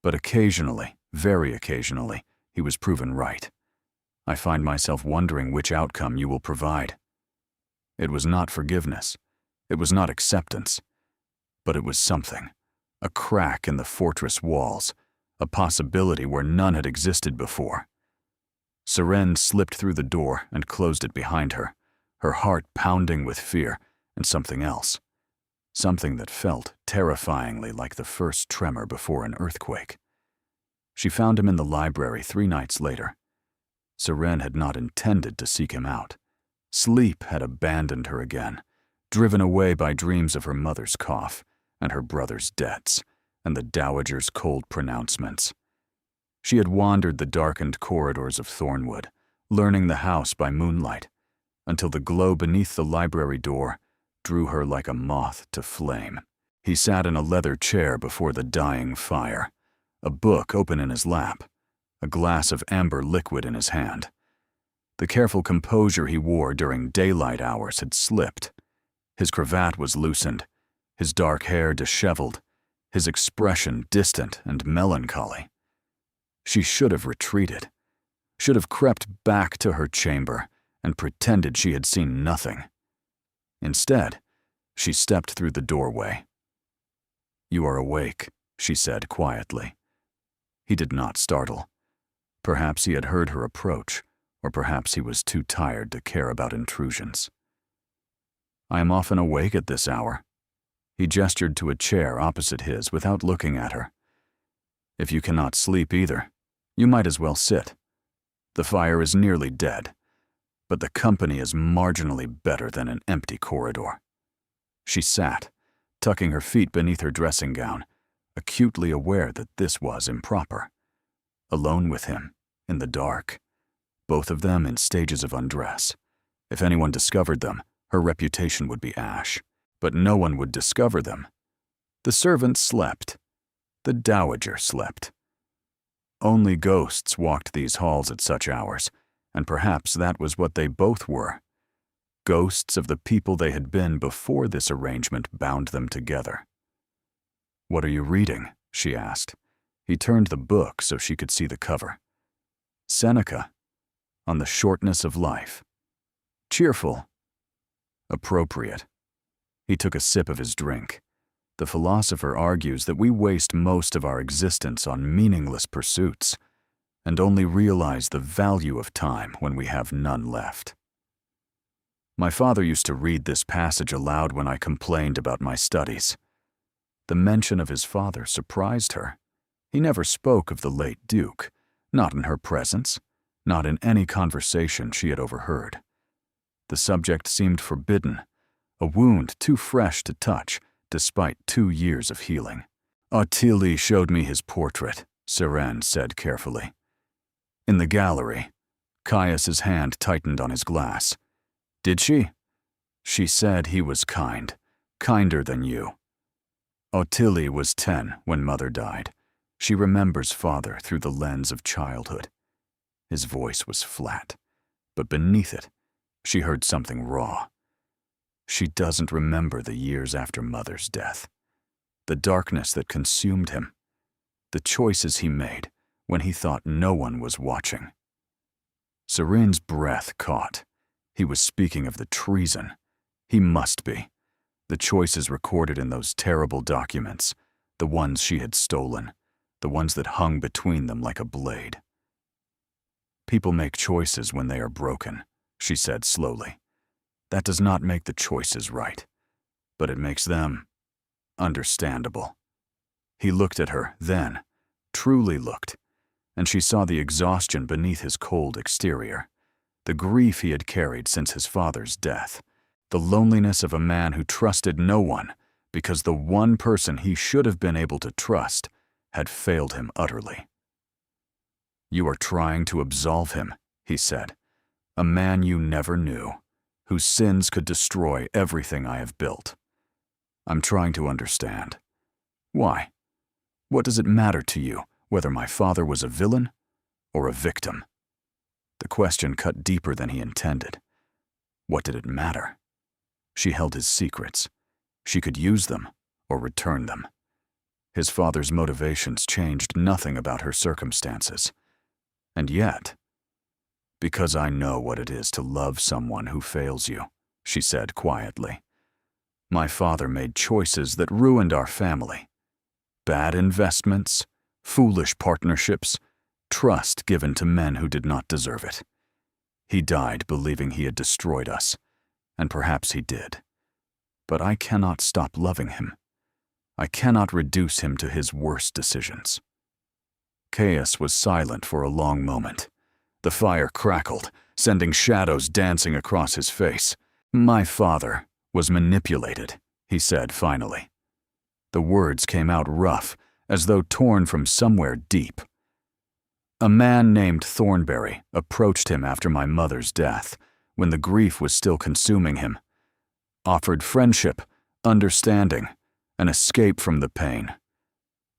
but occasionally, very occasionally, he was proven right. I find myself wondering which outcome you will provide. It was not forgiveness. It was not acceptance. But it was something. A crack in the fortress walls, a possibility where none had existed before. Seren slipped through the door and closed it behind her, her heart pounding with fear and something else. Something that felt terrifyingly like the first tremor before an earthquake. She found him in the library 3 nights later. Seren had not intended to seek him out. Sleep had abandoned her again, driven away by dreams of her mother's cough and her brother's debts and the Dowager's cold pronouncements. She had wandered the darkened corridors of Thornwood, learning the house by moonlight, until the glow beneath the library door drew her like a moth to flame. He sat in a leather chair before the dying fire, a book open in his lap, a glass of amber liquid in his hand. The careful composure he wore during daylight hours had slipped. His cravat was loosened, his dark hair disheveled, his expression distant and melancholy. She should have retreated, should have crept back to her chamber and pretended she had seen nothing. Instead, she stepped through the doorway. "You are awake," she said quietly. He did not startle. Perhaps he had heard her approach, or perhaps he was too tired to care about intrusions. "I am often awake at this hour." He gestured to a chair opposite his without looking at her. "If you cannot sleep either, you might as well sit. The fire is nearly dead, but the company is marginally better than an empty corridor." She sat, tucking her feet beneath her dressing gown, acutely aware that this was improper. Alone with him, in the dark, both of them in stages of undress. If anyone discovered them, her reputation would be ash. But no one would discover them. The servants slept. The dowager slept. Only ghosts walked these halls at such hours, and perhaps that was what they both were. Ghosts of the people they had been before this arrangement bound them together. "What are you reading?" she asked. He turned the book so she could see the cover. "Seneca, on the shortness of life. Cheerful. Appropriate." He took a sip of his drink. The philosopher argues that we waste most of our existence on meaningless pursuits, and only realize the value of time when we have none left. My father used to read this passage aloud when I complained about my studies. The mention of his father surprised her. He never spoke of the late Duke, not in her presence, not in any conversation she had overheard. The subject seemed forbidden, a wound too fresh to touch, despite 2 years of healing. "Ottilie showed me his portrait," Seren said carefully. "In the gallery." Caius's hand tightened on his glass. "Did she?" "She said he was kind, kinder than you." Ottilie was 10 when Mother died. She remembers Father through the lens of childhood. His voice was flat, but beneath it, she heard something raw. She doesn't remember the years after Mother's death, the darkness that consumed him, the choices he made when he thought no one was watching. Serene's breath caught. He was speaking of the treason. He must be. The choices recorded in those terrible documents, the ones she had stolen, the ones that hung between them like a blade. "People make choices when they are broken," she said slowly. "That does not make the choices right, but it makes them understandable." He looked at her then, truly looked, and she saw the exhaustion beneath his cold exterior, the grief he had carried since his father's death, the loneliness of a man who trusted no one because the one person he should have been able to trust had failed him utterly. "You are trying to absolve him," he said, "a man you never knew, whose sins could destroy everything I have built. I'm trying to understand. Why? What does it matter to you whether my father was a villain or a victim?" The question cut deeper than he intended. What did it matter? She held his secrets. She could use them or return them. His father's motivations changed nothing about her circumstances. And yet, "Because I know what it is to love someone who fails you," she said quietly. "My father made choices that ruined our family. Bad investments, foolish partnerships, trust given to men who did not deserve it. He died believing he had destroyed us, and perhaps he did. But I cannot stop loving him. I cannot reduce him to his worst decisions." Caius was silent for a long moment. The fire crackled, sending shadows dancing across his face. "My father was manipulated," he said finally. The words came out rough, as though torn from somewhere deep. A man named Thornberry approached him after my mother's death, when the grief was still consuming him, offered friendship, understanding, an escape from the pain.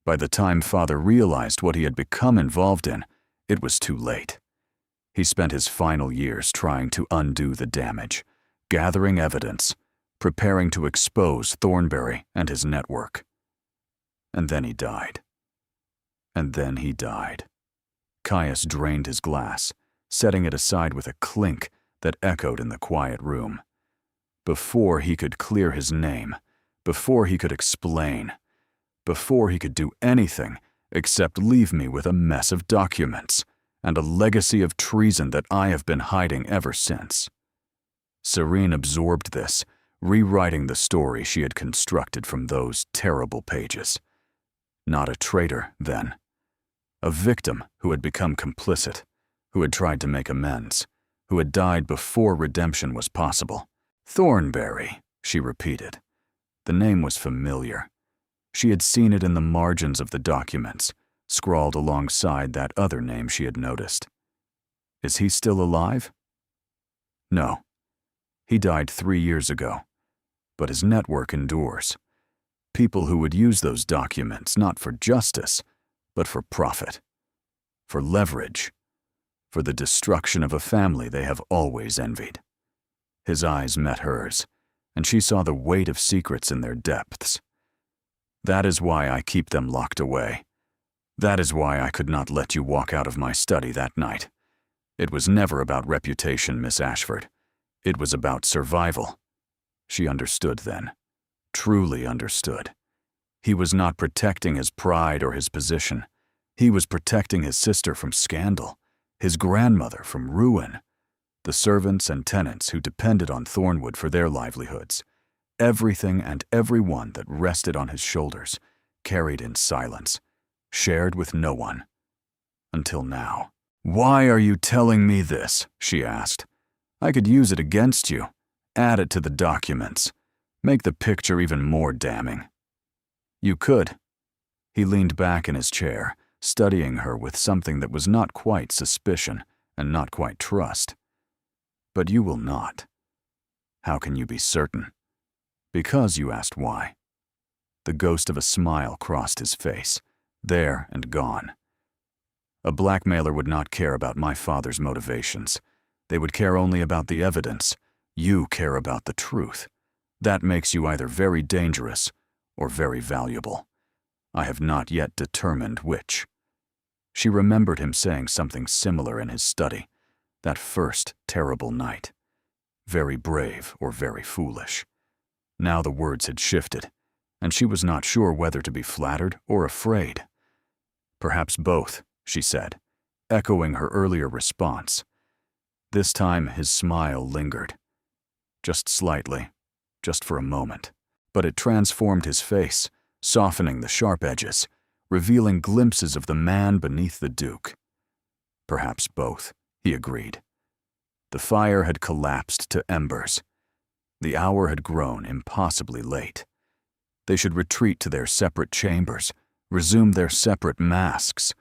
By the time Father realized what he had become involved in, it was too late. He spent his final years trying to undo the damage, gathering evidence, preparing to expose Thornberry and his network. And then he died. And then he died. Caius drained his glass, setting it aside with a clink that echoed in the quiet room. Before he could clear his name, before he could explain, before he could do anything except leave me with a mess of documents and a legacy of treason that I have been hiding ever since. Serene absorbed this, rewriting the story she had constructed from those terrible pages. Not a traitor, then. A victim who had become complicit, who had tried to make amends, who had died before redemption was possible. Thornberry, she repeated. The name was familiar. She had seen it in the margins of the documents, scrawled alongside that other name she had noticed. Is he still alive? No. He died 3 years ago. But his network endures. People who would use those documents not for justice, but for profit, for leverage, for the destruction of a family they have always envied. His eyes met hers, and she saw the weight of secrets in their depths. That is why I keep them locked away. That is why I could not let you walk out of my study that night. It was never about reputation, Miss Ashford. It was about survival. She understood then, truly understood. He was not protecting his pride or his position. He was protecting his sister from scandal, his grandmother from ruin, the servants and tenants who depended on Thornwood for their livelihoods. Everything and everyone that rested on his shoulders, carried in silence, shared with no one. Until now. "Why are you telling me this?" she asked. "I could use it against you, add it to the documents, make the picture even more damning." "You could." He leaned back in his chair, studying her with something that was not quite suspicion and not quite trust. "But you will not." "How can you be certain?" "Because you asked why." The ghost of a smile crossed his face, there and gone. "A blackmailer would not care about my father's motivations. They would care only about the evidence. You care about the truth. That makes you either very dangerous or very valuable. I have not yet determined which." She remembered him saying something similar in his study, that first terrible night. Very brave or very foolish. Now the words had shifted, and she was not sure whether to be flattered or afraid. "Perhaps both," she said, echoing her earlier response. This time his smile lingered. Just slightly, just for a moment. But it transformed his face, softening the sharp edges, revealing glimpses of the man beneath the Duke. "Perhaps both," he agreed. The fire had collapsed to embers. The hour had grown impossibly late. They should retreat to their separate chambers, resume their separate masks,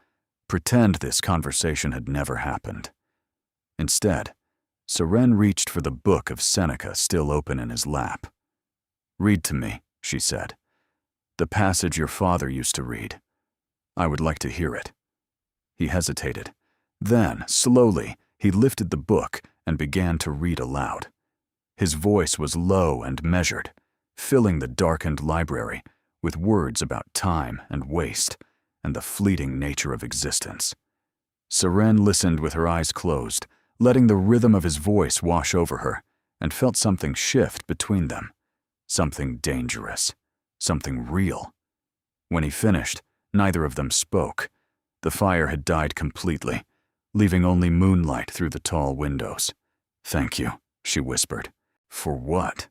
pretend this conversation had never happened. Instead, Seren reached for the book of Seneca still open in his lap. "Read to me," she said. "The passage your father used to read. I would like to hear it." He hesitated. Then, slowly, he lifted the book and began to read aloud. His voice was low and measured, filling the darkened library with words about time and waste and the fleeting nature of existence. Seren listened with her eyes closed, letting the rhythm of his voice wash over her, and felt something shift between them. Something dangerous. Something real. When he finished, neither of them spoke. The fire had died completely, leaving only moonlight through the tall windows. "Thank you," she whispered. "For what?"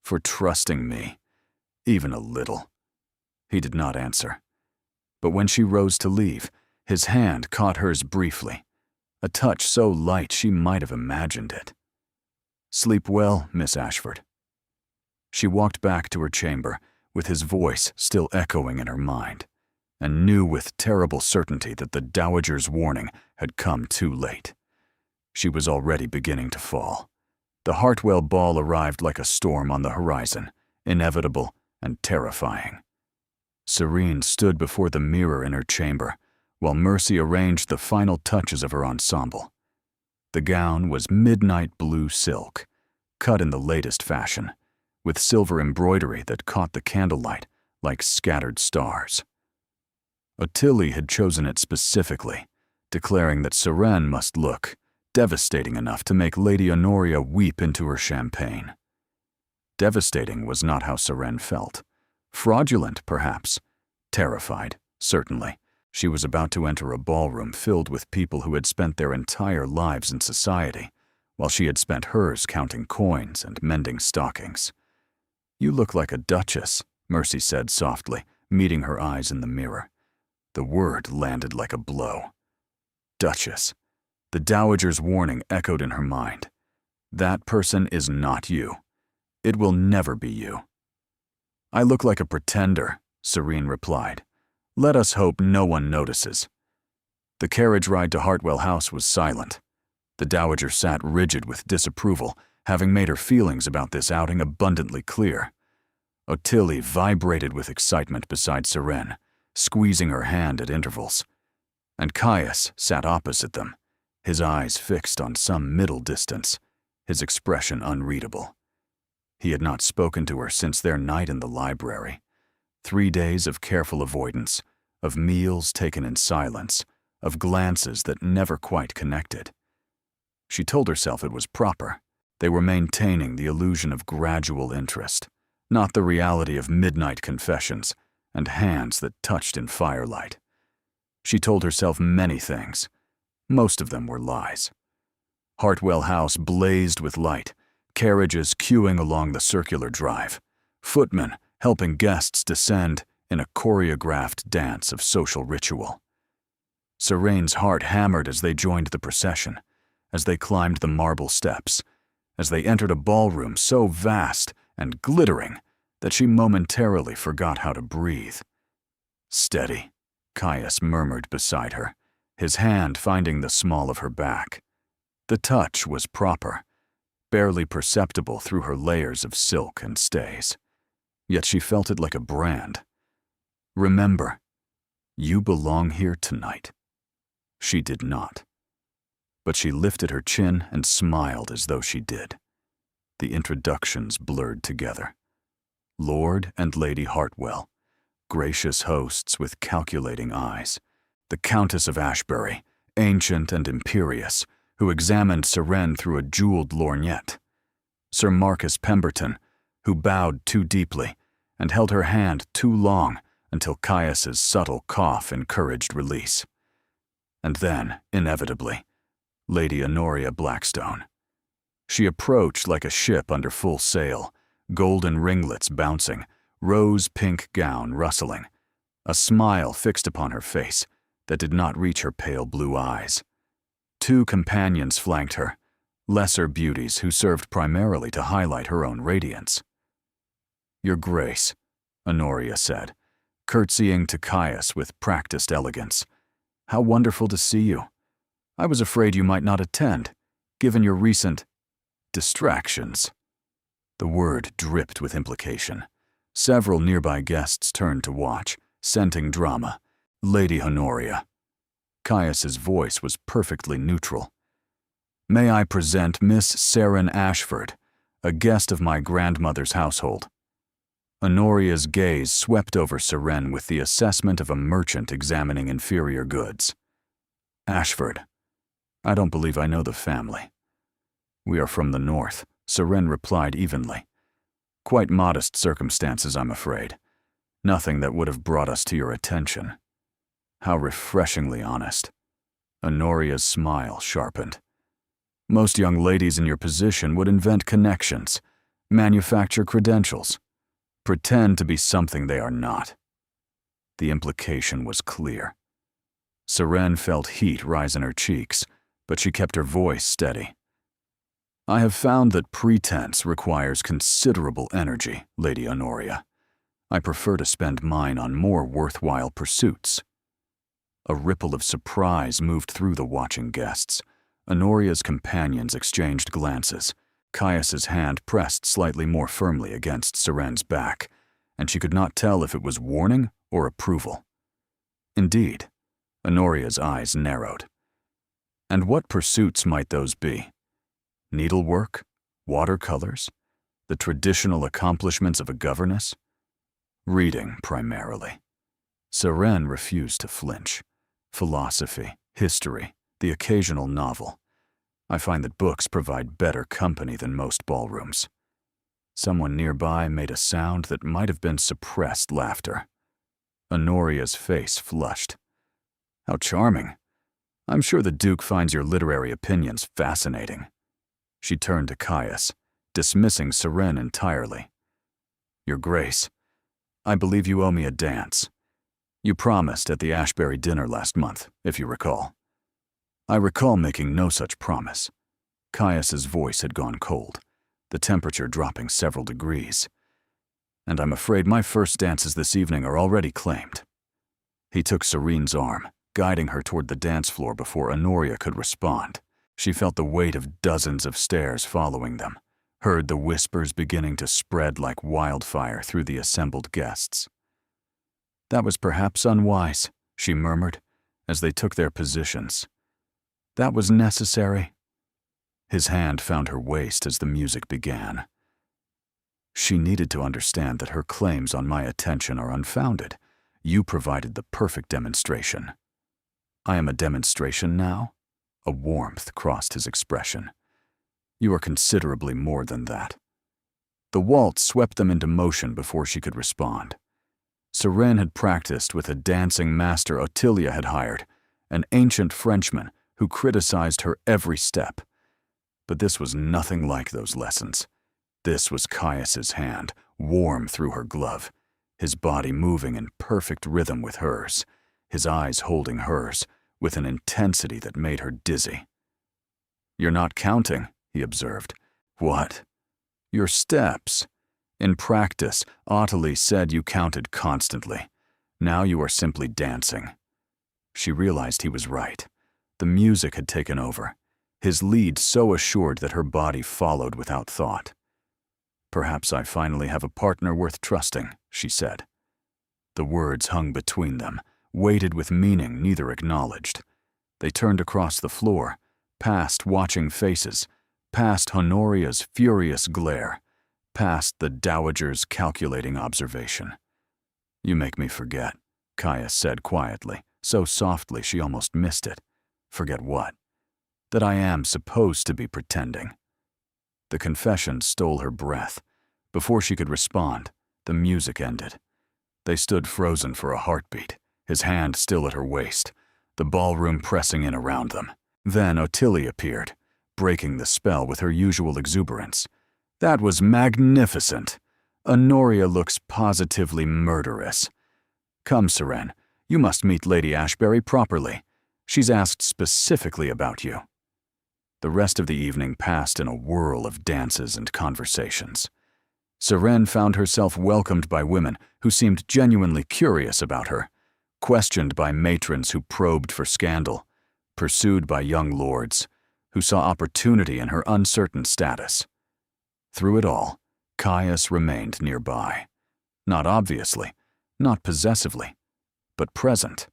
"For trusting me. Even a little." He did not answer. But when she rose to leave, his hand caught hers briefly, a touch so light she might have imagined it. "Sleep well, Miss Ashford." She walked back to her chamber, with his voice still echoing in her mind, and knew with terrible certainty that the Dowager's warning had come too late. She was already beginning to fall. The Hartwell ball arrived like a storm on the horizon, inevitable and terrifying. Serene stood before the mirror in her chamber, while Mercy arranged the final touches of her ensemble. The gown was midnight blue silk, cut in the latest fashion, with silver embroidery that caught the candlelight like scattered stars. Ottilie had chosen it specifically, declaring that Seren must look devastating enough to make Lady Honoria weep into her champagne. Devastating was not how Seren felt. Fraudulent, perhaps. Terrified, certainly. She was about to enter a ballroom filled with people who had spent their entire lives in society, while she had spent hers counting coins and mending stockings. "You look like a duchess," Mercy said softly, meeting her eyes in the mirror. The word landed like a blow. Duchess. The Dowager's warning echoed in her mind. That person is not you. It will never be you. "I look like a pretender," Serene replied. "Let us hope no one notices." The carriage ride to Hartwell House was silent. The Dowager sat rigid with disapproval, having made her feelings about this outing abundantly clear. Ottilie vibrated with excitement beside Seren, squeezing her hand at intervals. And Caius sat opposite them, his eyes fixed on some middle distance, his expression unreadable. He had not spoken to her since their night in the library. 3 days of careful avoidance, of meals taken in silence, of glances that never quite connected. She told herself it was proper. They were maintaining the illusion of gradual interest, not the reality of midnight confessions and hands that touched in firelight. She told herself many things. Most of them were lies. Hartwell House blazed with light, carriages queuing along the circular drive, footmen helping guests descend in a choreographed dance of social ritual. Serene's heart hammered as they joined the procession, as they climbed the marble steps, as they entered a ballroom so vast and glittering that she momentarily forgot how to breathe. "Steady," Caius murmured beside her, his hand finding the small of her back. The touch was proper, barely perceptible through her layers of silk and stays. Yet she felt it like a brand. "Remember, you belong here tonight." She did not. But she lifted her chin and smiled as though she did. The introductions blurred together. Lord and Lady Hartwell, gracious hosts with calculating eyes. The Countess of Ashbury, ancient and imperious, who examined Seren through a jeweled lorgnette. Sir Marcus Pemberton, who bowed too deeply and held her hand too long until Caius's subtle cough encouraged release. And then, inevitably, Lady Honoria Blackstone. She approached like a ship under full sail, golden ringlets bouncing, rose-pink gown rustling, a smile fixed upon her face that did not reach her pale blue eyes. 2 companions flanked her, lesser beauties who served primarily to highlight her own radiance. "Your Grace," Honoria said, curtsying to Caius with practiced elegance. "How wonderful to see you. I was afraid you might not attend, given your recent distractions." The word dripped with implication. Several nearby guests turned to watch, scenting drama. Lady Honoria. Caius's voice was perfectly neutral. "May I present Miss Seren Ashford, a guest of my grandmother's household." Honoria's gaze swept over Seren with the assessment of a merchant examining inferior goods. "Ashford. I don't believe I know the family." "We are from the north," Seren replied evenly. "Quite modest circumstances, I'm afraid. Nothing that would have brought us to your attention." How refreshingly honest. Honoria's smile sharpened. "Most young ladies in your position would invent connections, manufacture credentials, pretend to be something they are not." The implication was clear. Seren felt heat rise in her cheeks, but she kept her voice steady. "I have found that pretense requires considerable energy, Lady Honoria. I prefer to spend mine on more worthwhile pursuits." A ripple of surprise moved through the watching guests. Honoria's companions exchanged glances. Caius's hand pressed slightly more firmly against Seren's back, and she could not tell if it was warning or approval. Indeed, Honoria's eyes narrowed. And what pursuits might those be? Needlework? Watercolors? The traditional accomplishments of a governess? Reading, primarily. Seren refused to flinch. Philosophy, history, the occasional novel. I find that books provide better company than most ballrooms. Someone nearby made a sound that might have been suppressed laughter. Honoria's face flushed. "How charming. I'm sure the Duke finds your literary opinions fascinating." She turned to Caius, dismissing Seren entirely. "Your Grace, I believe you owe me a dance. You promised at the Ashbury dinner last month, if you recall." "I recall making no such promise." Caius's voice had gone cold, the temperature dropping several degrees. "And I'm afraid my first dances this evening are already claimed." He took Serene's arm, guiding her toward the dance floor before Honoria could respond. She felt the weight of dozens of stares following them, heard the whispers beginning to spread like wildfire through the assembled guests. "That was perhaps unwise," she murmured, as they took their positions. "That was necessary." His hand found her waist as the music began. "She needed to understand that her claims on my attention are unfounded. You provided the perfect demonstration." "I am a demonstration now?" A warmth crossed his expression. "You are considerably more than that." The waltz swept them into motion before she could respond. Seren had practiced with a dancing master Ottilia had hired, an ancient Frenchman who criticized her every step. But this was nothing like those lessons. This was Caius's hand, warm through her glove, his body moving in perfect rhythm with hers, his eyes holding hers with an intensity that made her dizzy. "You're not counting," he observed. "What?" "Your steps. In practice, Ottilie said you counted constantly. Now you are simply dancing." She realized he was right. The music had taken over, his lead so assured that her body followed without thought. "Perhaps I finally have a partner worth trusting," she said. The words hung between them, weighted with meaning neither acknowledged. They turned across the floor, past watching faces, past Honoria's furious glare, past the dowager's calculating observation. "You make me forget," Caius said quietly, so softly she almost missed it. "Forget what?" "That I am supposed to be pretending." The confession stole her breath. Before she could respond, the music ended. They stood frozen for a heartbeat, his hand still at her waist, the ballroom pressing in around them. Then Ottilie appeared, breaking the spell with her usual exuberance. "That was magnificent. Honoria looks positively murderous. Come, Seren, you must meet Lady Ashbury properly. She's asked specifically about you." The rest of the evening passed in a whirl of dances and conversations. Seren found herself welcomed by women who seemed genuinely curious about her, questioned by matrons who probed for scandal, pursued by young lords who saw opportunity in her uncertain status. Through it all, Caius remained nearby. Not obviously, not possessively, but present.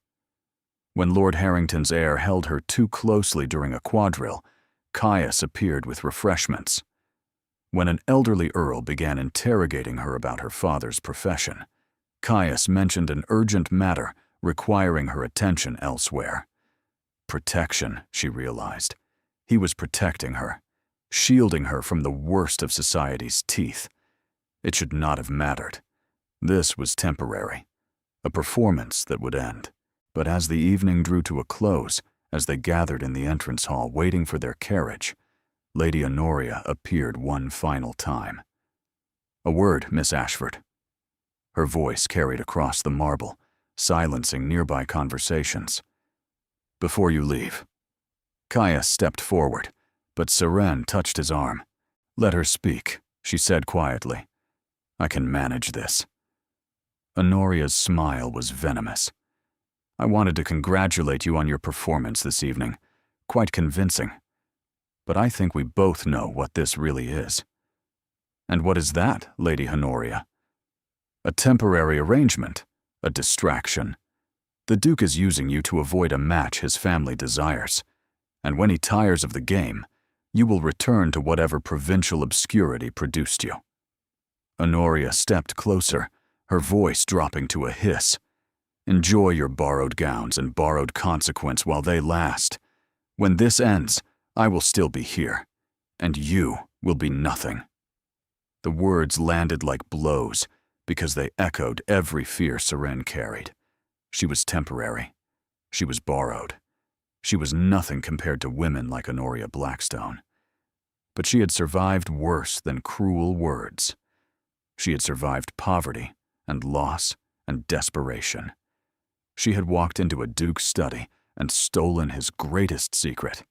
When Lord Harrington's heir held her too closely during a quadrille, Caius appeared with refreshments. When an elderly earl began interrogating her about her father's profession, Caius mentioned an urgent matter requiring her attention elsewhere. Protection, she realized. He was protecting her, shielding her from the worst of society's teeth. It should not have mattered. This was temporary, a performance that would end. But as the evening drew to a close, as they gathered in the entrance hall waiting for their carriage, Lady Honoria appeared one final time. "A word, Miss Ashford." Her voice carried across the marble, silencing nearby conversations. "Before you leave." Caius stepped forward, but Seren touched his arm. "Let her speak," she said quietly. "I can manage this." Honoria's smile was venomous. I wanted to congratulate you on your performance this evening. Quite convincing. But I think we both know what this really is. And what is that, Lady Honoria? A temporary arrangement, a distraction. The Duke is using you to avoid a match his family desires. And when he tires of the game, you will return to whatever provincial obscurity produced you. Honoria stepped closer, her voice dropping to a hiss. Enjoy your borrowed gowns and borrowed consequence while they last. When this ends, I will still be here, and you will be nothing. The words landed like blows because they echoed every fear Seren carried. She was temporary. She was borrowed. She was nothing compared to women like Honoria Blackstone. But she had survived worse than cruel words. She had survived poverty and loss and desperation. She had walked into a duke's study and stolen his greatest secret.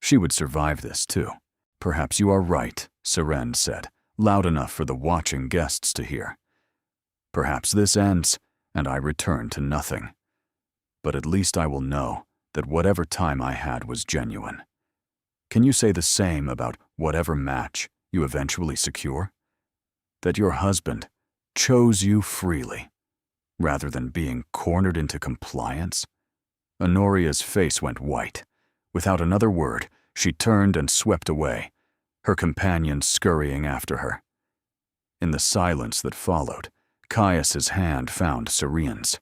She would survive this too. Perhaps you are right, Seren said, loud enough for the watching guests to hear. Perhaps this ends, and I return to nothing. But at least I will know that whatever time I had was genuine. Can you say the same about whatever match you eventually secure? That your husband chose you freely, rather than being cornered into compliance? Honoria's face went white. Without another word, she turned and swept away, her companion scurrying after her. In the silence that followed, Caius's hand found Seren's.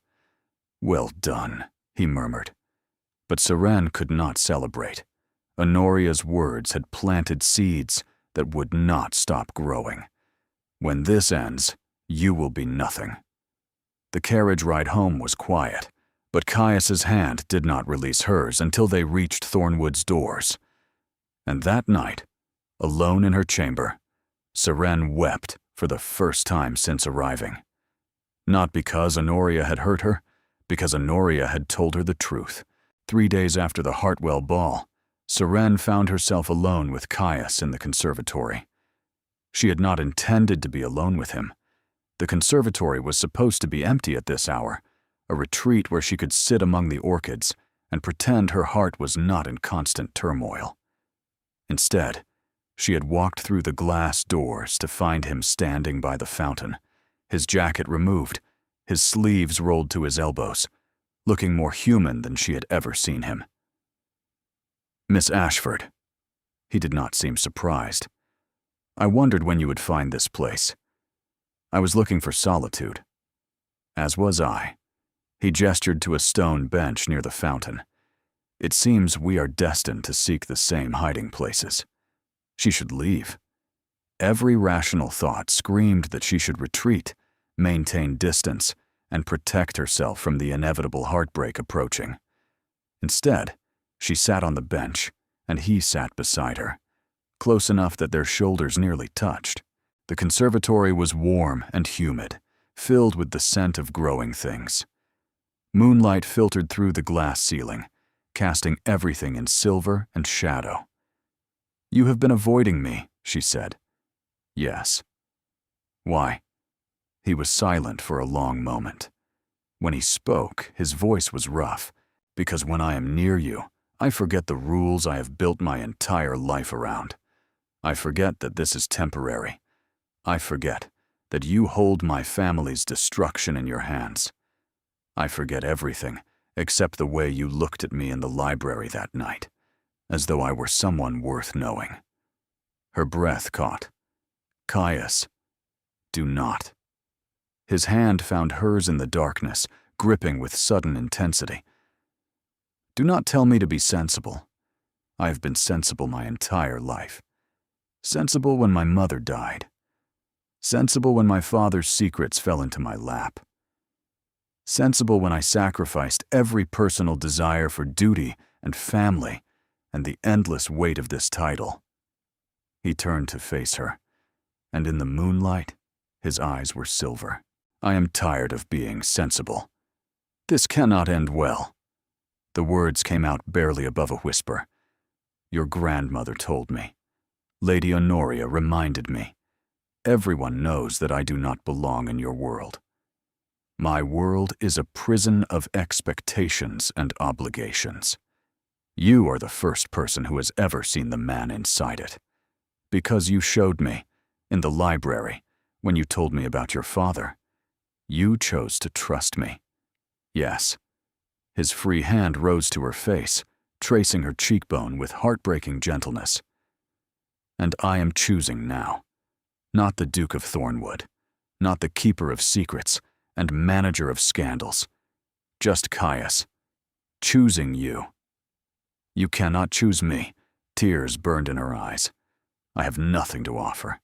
Well done, he murmured. But Seren could not celebrate. Honoria's words had planted seeds that would not stop growing. When this ends, you will be nothing. The carriage ride home was quiet, but Caius's hand did not release hers until they reached Thornwood's doors. And that night, alone in her chamber, Seren wept for the first time since arriving. Not because Honoria had hurt her, because Honoria had told her the truth. 3 days after the Hartwell ball, Seren found herself alone with Caius in the conservatory. She had not intended to be alone with him. The conservatory was supposed to be empty at this hour, a retreat where she could sit among the orchids and pretend her heart was not in constant turmoil. Instead, she had walked through the glass doors to find him standing by the fountain, his jacket removed, his sleeves rolled to his elbows, looking more human than she had ever seen him. Miss Ashford. He did not seem surprised. I wondered when you would find this place. I was looking for solitude. As was I. He gestured to a stone bench near the fountain. It seems we are destined to seek the same hiding places. She should leave. Every rational thought screamed that she should retreat, maintain distance, and protect herself from the inevitable heartbreak approaching. Instead, she sat on the bench, and he sat beside her, close enough that their shoulders nearly touched. The conservatory was warm and humid, filled with the scent of growing things. Moonlight filtered through the glass ceiling, casting everything in silver and shadow. You have been avoiding me, she said. Yes. Why? He was silent for a long moment. When he spoke, his voice was rough, because when I am near you, I forget the rules I have built my entire life around. I forget that this is temporary. I forget that you hold my family's destruction in your hands. I forget everything except the way you looked at me in the library that night, as though I were someone worth knowing. Her breath caught. Caius, do not. His hand found hers in the darkness, gripping with sudden intensity. Do not tell me to be sensible. I have been sensible my entire life. Sensible when my mother died. Sensible when my father's secrets fell into my lap. Sensible when I sacrificed every personal desire for duty and family and the endless weight of this title. He turned to face her, and in the moonlight, his eyes were silver. I am tired of being sensible. This cannot end well. The words came out barely above a whisper. Your grandmother told me. Lady Honoria reminded me. Everyone knows that I do not belong in your world. My world is a prison of expectations and obligations. You are the first person who has ever seen the man inside it. Because you showed me, in the library, when you told me about your father, you chose to trust me. Yes. His free hand rose to her face, tracing her cheekbone with heartbreaking gentleness. And I am choosing now. Not the Duke of Thornwood, not the keeper of secrets and manager of scandals. Just Caius. Choosing you. You cannot choose me. Tears burned in her eyes. I have nothing to offer.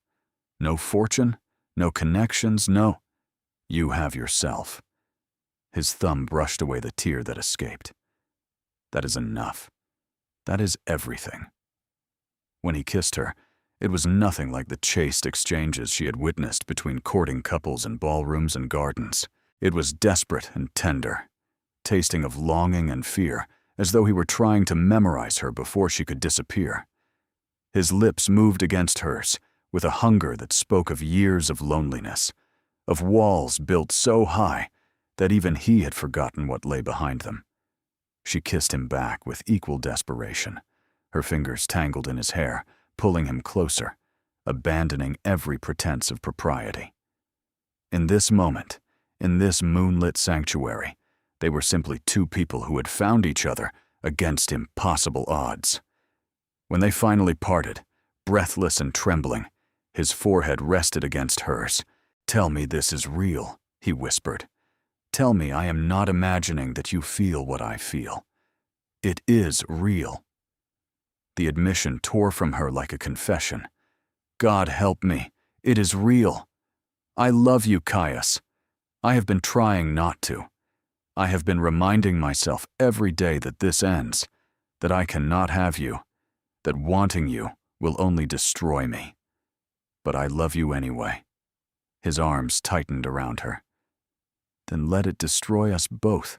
No fortune, no connections, no. You have yourself. His thumb brushed away the tear that escaped. That is enough. That is everything. When he kissed her, it was nothing like the chaste exchanges she had witnessed between courting couples in ballrooms and gardens. It was desperate and tender, tasting of longing and fear, as though he were trying to memorize her before she could disappear. His lips moved against hers, with a hunger that spoke of years of loneliness, of walls built so high that even he had forgotten what lay behind them. She kissed him back with equal desperation, her fingers tangled in his hair, pulling him closer, abandoning every pretense of propriety. In this moment, in this moonlit sanctuary, they were simply two people who had found each other against impossible odds. When they finally parted, breathless and trembling, his forehead rested against hers. "Tell me this is real," he whispered. "Tell me I am not imagining that you feel what I feel. It is real." The admission tore from her like a confession. "God help me, it is real. I love you, Caius. I have been trying not to. I have been reminding myself every day that this ends, that I cannot have you, that wanting you will only destroy me. But I love you anyway." His arms tightened around her. "Then let it destroy us both.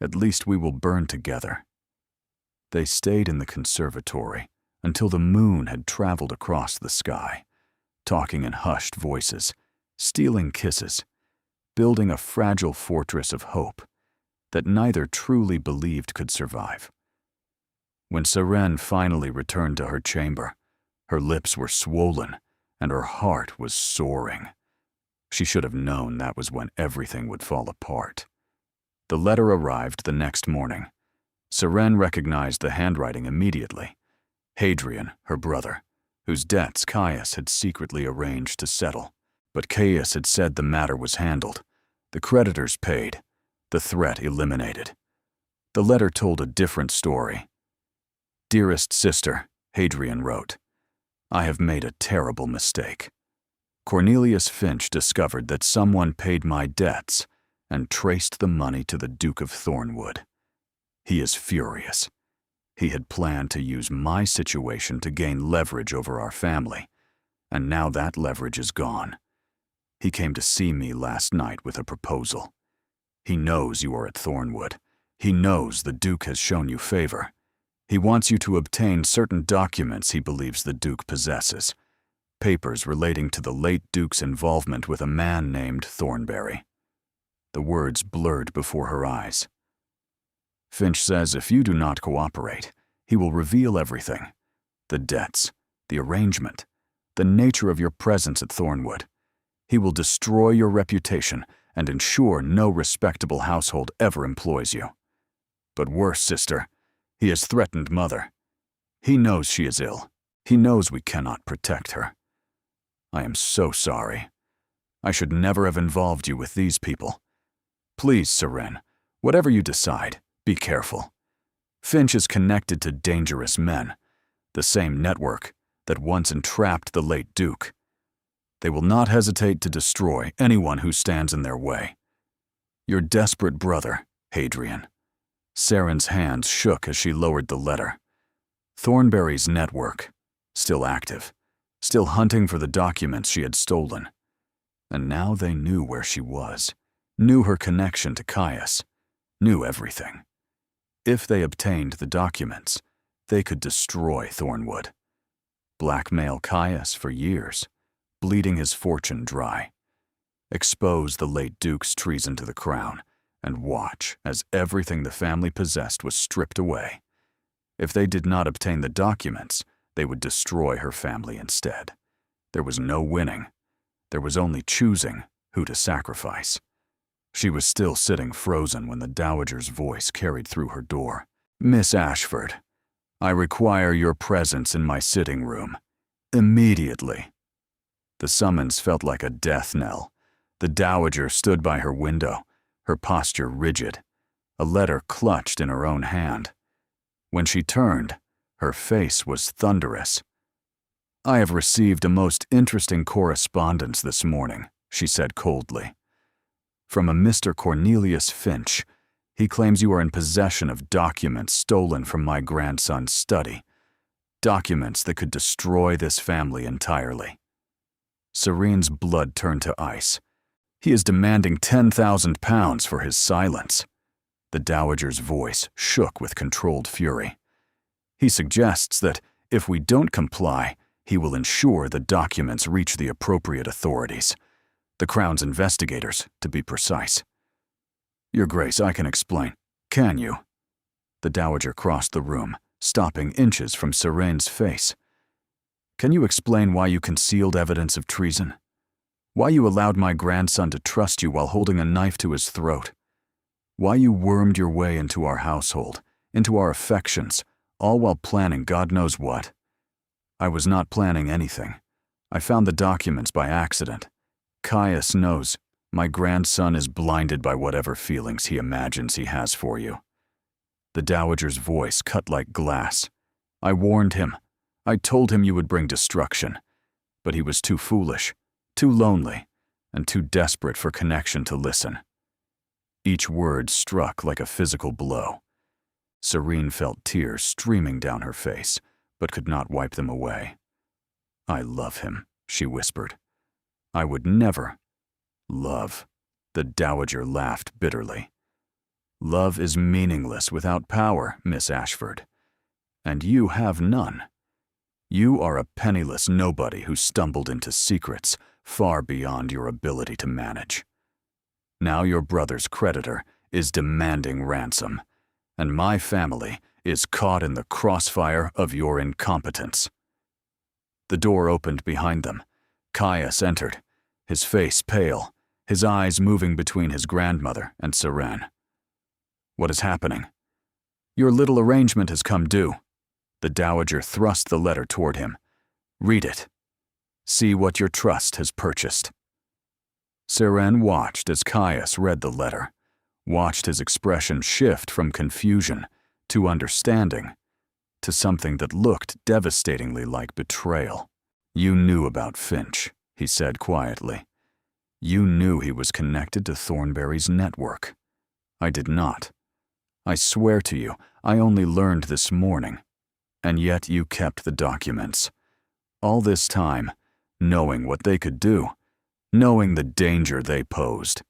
At least we will burn together." They stayed in the conservatory until the moon had traveled across the sky, talking in hushed voices, stealing kisses, building a fragile fortress of hope that neither truly believed could survive. When Seren finally returned to her chamber, her lips were swollen and her heart was soaring. She should have known that was when everything would fall apart. The letter arrived the next morning. Seren recognized the handwriting immediately. Hadrian, her brother, whose debts Caius had secretly arranged to settle. But Caius had said the matter was handled, the creditors paid, the threat eliminated. The letter told a different story. "Dearest sister," Hadrian wrote, "I have made a terrible mistake. Cornelius Finch discovered that someone paid my debts and traced the money to the Duke of Thornwood. He is furious. He had planned to use my situation to gain leverage over our family, and now that leverage is gone. He came to see me last night with a proposal. He knows you are at Thornwood. He knows the Duke has shown you favor. He wants you to obtain certain documents he believes the Duke possesses, papers relating to the late Duke's involvement with a man named Thornberry." The words blurred before her eyes. "Finch says if you do not cooperate, he will reveal everything. The debts, the arrangement, the nature of your presence at Thornwood. He will destroy your reputation and ensure no respectable household ever employs you. But worse, sister, he has threatened Mother. He knows she is ill. He knows we cannot protect her. I am so sorry. I should never have involved you with these people. Please, Seren, whatever you decide, be careful. Finch is connected to dangerous men, the same network that once entrapped the late Duke. They will not hesitate to destroy anyone who stands in their way. Your desperate brother, Hadrian." Seren's hands shook as she lowered the letter. Thornberry's network, still active, still hunting for the documents she had stolen. And now they knew where she was, knew her connection to Caius, knew everything. If they obtained the documents, they could destroy Thornwood, blackmail Caius for years, bleeding his fortune dry. Expose the late Duke's treason to the crown, and watch as everything the family possessed was stripped away. If they did not obtain the documents, they would destroy her family instead. There was no winning. There was only choosing who to sacrifice. She was still sitting frozen when the Dowager's voice carried through her door. "Miss Ashford, I require your presence in my sitting room. Immediately." The summons felt like a death knell. The Dowager stood by her window, her posture rigid, a letter clutched in her own hand. When she turned, her face was thunderous. "I have received a most interesting correspondence this morning," she said coldly. "From a Mr. Cornelius Finch. He claims you are in possession of documents stolen from my grandson's study. Documents that could destroy this family entirely." Serene's blood turned to ice. "He is demanding £10,000 for his silence." The Dowager's voice shook with controlled fury. "He suggests that if we don't comply, he will ensure the documents reach the appropriate authorities. The Crown's investigators, to be precise." "Your Grace, I can explain." "Can you?" The Dowager crossed the room, stopping inches from Serene's face. "Can you explain why you concealed evidence of treason? Why you allowed my grandson to trust you while holding a knife to his throat? Why you wormed your way into our household, into our affections, all while planning God knows what?" "I was not planning anything. I found the documents by accident. Caius knows. My grandson is blinded by whatever feelings he imagines he has for you." The Dowager's voice cut like glass. "I warned him. I told him you would bring destruction. But he was too foolish, too lonely, and too desperate for connection to listen." Each word struck like a physical blow. Serene felt tears streaming down her face, but could not wipe them away. "I love him," she whispered. "I would never—" "Love," the Dowager laughed bitterly. "Love is meaningless without power, Miss Ashford. And you have none. You are a penniless nobody who stumbled into secrets far beyond your ability to manage. Now your brother's creditor is demanding ransom, and my family is caught in the crossfire of your incompetence." The door opened behind them. Caius entered, his face pale, his eyes moving between his grandmother and Serene. "What is happening?" "Your little arrangement has come due." The Dowager thrust the letter toward him. "Read it. See what your trust has purchased." Serene watched as Caius read the letter, watched his expression shift from confusion to understanding, to something that looked devastatingly like betrayal. "You knew about Finch," he said quietly. "You knew he was connected to Thornberry's network. I did not. I swear to you, I only learned this morning. And yet you kept the documents. All this time, knowing what they could do, knowing the danger they posed.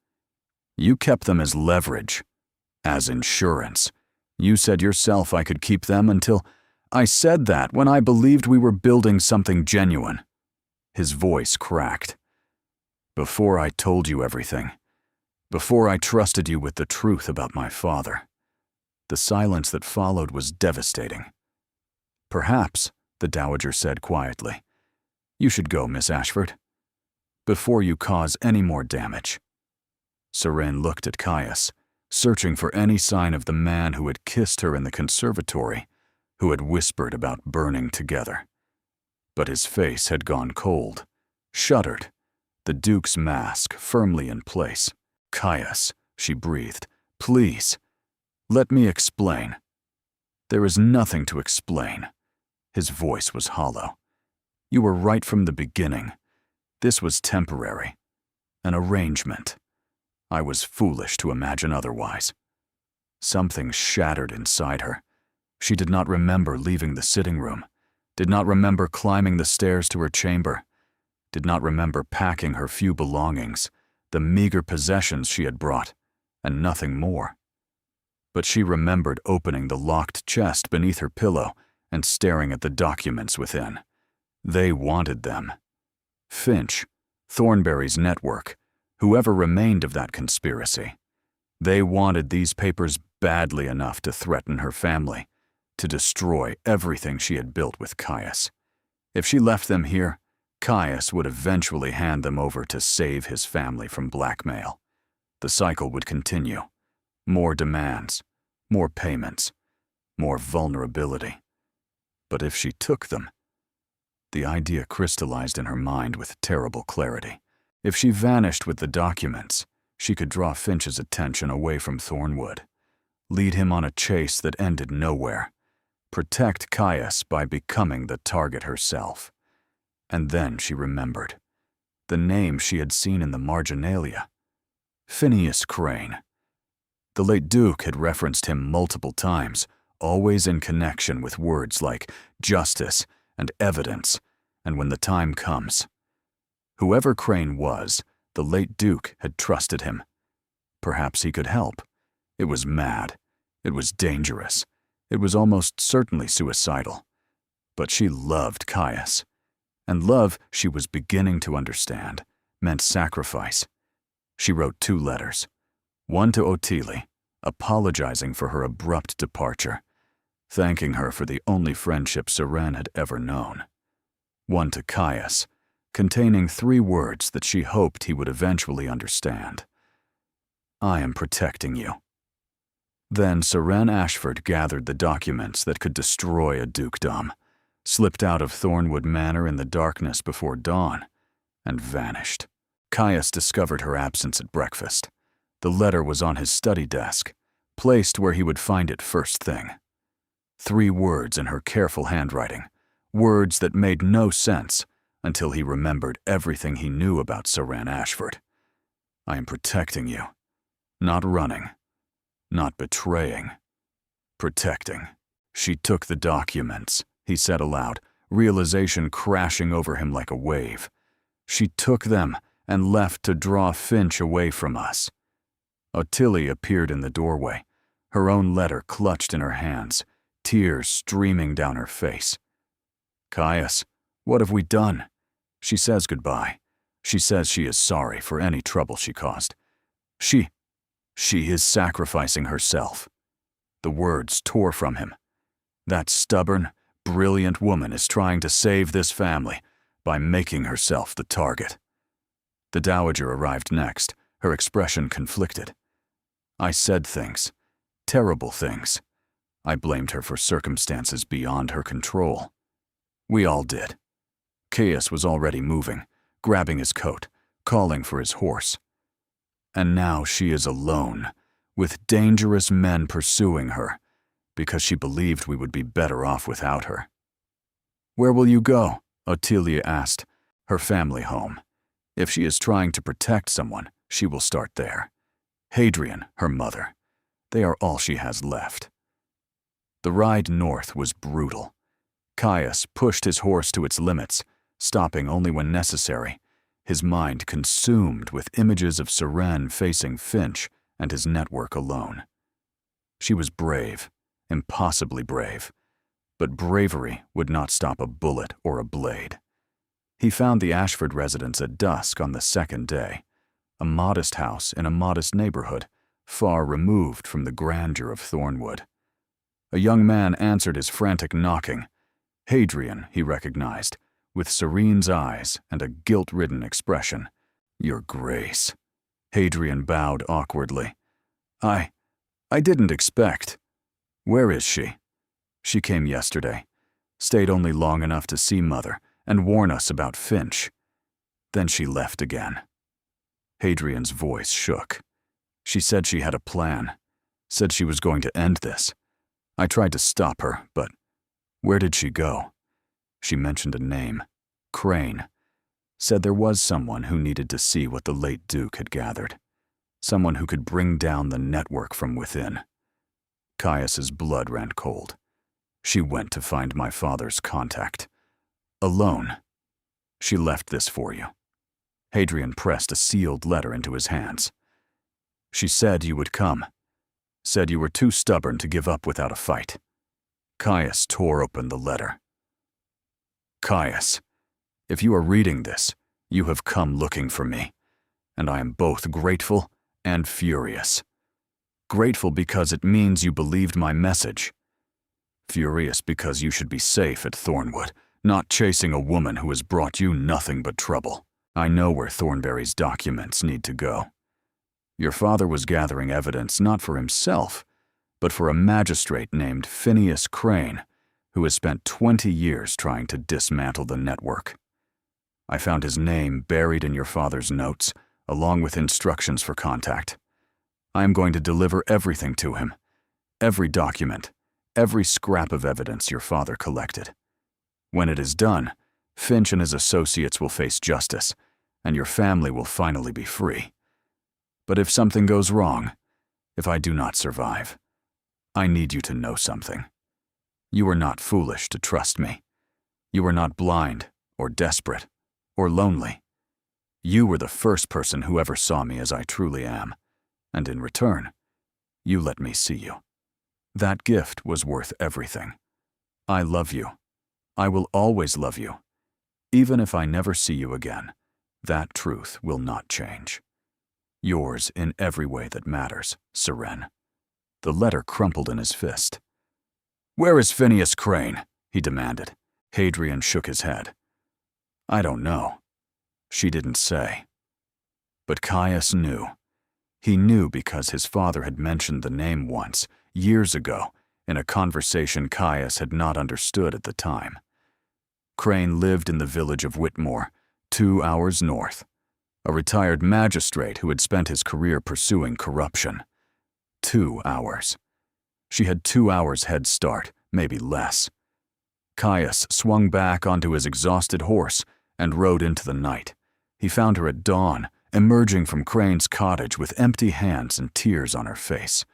You kept them as leverage, as insurance. You said yourself I could keep them until— I said that when I believed we were building something genuine." His voice cracked. "Before I told you everything, before I trusted you with the truth about my father." The silence that followed was devastating. "Perhaps," the Dowager said quietly, "you should go, Miss Ashford, before you cause any more damage." Serene looked at Caius, searching for any sign of the man who had kissed her in the conservatory, who had whispered about burning together. But his face had gone cold, shuttered, the Duke's mask firmly in place. "Caius," she breathed, "please, let me explain." "There is nothing to explain." His voice was hollow. "You were right from the beginning. This was temporary. An arrangement. I was foolish to imagine otherwise." Something shattered inside her. She did not remember leaving the sitting room, did not remember climbing the stairs to her chamber, did not remember packing her few belongings, the meager possessions she had brought, and nothing more. But she remembered opening the locked chest beneath her pillow and staring at the documents within. They wanted them. Finch, Thornberry's network, whoever remained of that conspiracy. They wanted these papers badly enough to threaten her family, to destroy everything she had built with Caius. If she left them here, Caius would eventually hand them over to save his family from blackmail. The cycle would continue. More demands, more payments, more vulnerability. But if she took them, the idea crystallized in her mind with terrible clarity. If she vanished with the documents, she could draw Finch's attention away from Thornwood, lead him on a chase that ended nowhere, protect Caius by becoming the target herself. And then she remembered the name she had seen in the marginalia. Phineas Crane. The late Duke had referenced him multiple times, always in connection with words like justice and evidence, and when the time comes. Whoever Crane was, the late Duke had trusted him. Perhaps he could help. It was mad. It was dangerous. It was almost certainly suicidal. But she loved Caius. And love, she was beginning to understand, meant sacrifice. She wrote 2 letters. One to Ottilie, apologizing for her abrupt departure, thanking her for the only friendship Seren had ever known. One to Caius, containing 3 words that she hoped he would eventually understand. I am protecting you. Then Seren Ashford gathered the documents that could destroy a dukedom, slipped out of Thornwood Manor in the darkness before dawn, and vanished. Caius discovered her absence at breakfast. The letter was on his study desk, placed where he would find it first thing. 3 words in her careful handwriting, words that made no sense until he remembered everything he knew about Seren Ashford. I am protecting you. Not running. Not betraying. Protecting. She took the documents, he said aloud, realization crashing over him like a wave. She took them and left to draw Finch away from us. Ottilie appeared in the doorway, her own letter clutched in her hands, tears streaming down her face. Caius, what have we done? She says goodbye. She says she is sorry for any trouble she caused. She is sacrificing herself. The words tore from him. That stubborn, brilliant woman is trying to save this family by making herself the target. The Dowager arrived next, her expression conflicted. I said things, terrible things. I blamed her for circumstances beyond her control. We all did. Caius was already moving, grabbing his coat, calling for his horse. And now she is alone, with dangerous men pursuing her, because she believed we would be better off without her. Where will you go? Ottilie asked. Her family home. If she is trying to protect someone, she will start there. Hadrian, her mother. They are all she has left. The ride north was brutal. Caius pushed his horse to its limits, stopping only when necessary, his mind consumed with images of Seren facing Finch and his network alone. She was brave, impossibly brave, but bravery would not stop a bullet or a blade. He found the Ashford residence at dusk on the 2nd day, a modest house in a modest neighborhood, far removed from the grandeur of Thornwood. A young man answered his frantic knocking. Hadrian, he recognized, with Serene's eyes and a guilt-ridden expression. Your Grace. Hadrian bowed awkwardly. I didn't expect. Where is she? She came yesterday. Stayed only long enough to see Mother and warn us about Finch. Then she left again. Hadrian's voice shook. She said she had a plan. Said she was going to end this. I tried to stop her, but where did she go? She mentioned a name. Crane. Said there was someone who needed to see what the late Duke had gathered. Someone who could bring down the network from within. Caius's blood ran cold. She went to find my father's contact. Alone. She left this for you. Hadrian pressed a sealed letter into his hands. She said you would come. Said you were too stubborn to give up without a fight. Caius tore open the letter. Caius, if you are reading this, you have come looking for me. and I am both grateful and furious. Grateful because it means you believed my message. Furious because you should be safe at Thornwood, not chasing a woman who has brought you nothing but trouble. I know where Thornberry's documents need to go. Your father was gathering evidence not for himself, but for a magistrate named Phineas Crane, who has spent 20 years trying to dismantle the network. I found his name buried in your father's notes, along with instructions for contact. I am going to deliver everything to him, every document, every scrap of evidence your father collected. When it is done, Finch and his associates will face justice, and your family will finally be free. But if something goes wrong, if I do not survive, I need you to know something. You are not foolish to trust me. You are not blind, or desperate, or lonely. You were the first person who ever saw me as I truly am, and in return, you let me see you. That gift was worth everything. I love you. I will always love you. Even if I never see you again, that truth will not change. Yours in every way that matters, Seren. The letter crumpled in his fist. Where is Phineas Crane? He demanded. Hadrian shook his head. I don't know. She didn't say. But Caius knew. He knew because his father had mentioned the name once, years ago, in a conversation Caius had not understood at the time. Crane lived in the village of Whitmore, 2 hours north, a retired magistrate who had spent his career pursuing corruption. 2 hours. She had 2 hours head start, maybe less. Caius swung back onto his exhausted horse and rode into the night. He found her at dawn, emerging from Crane's cottage with empty hands and tears on her face.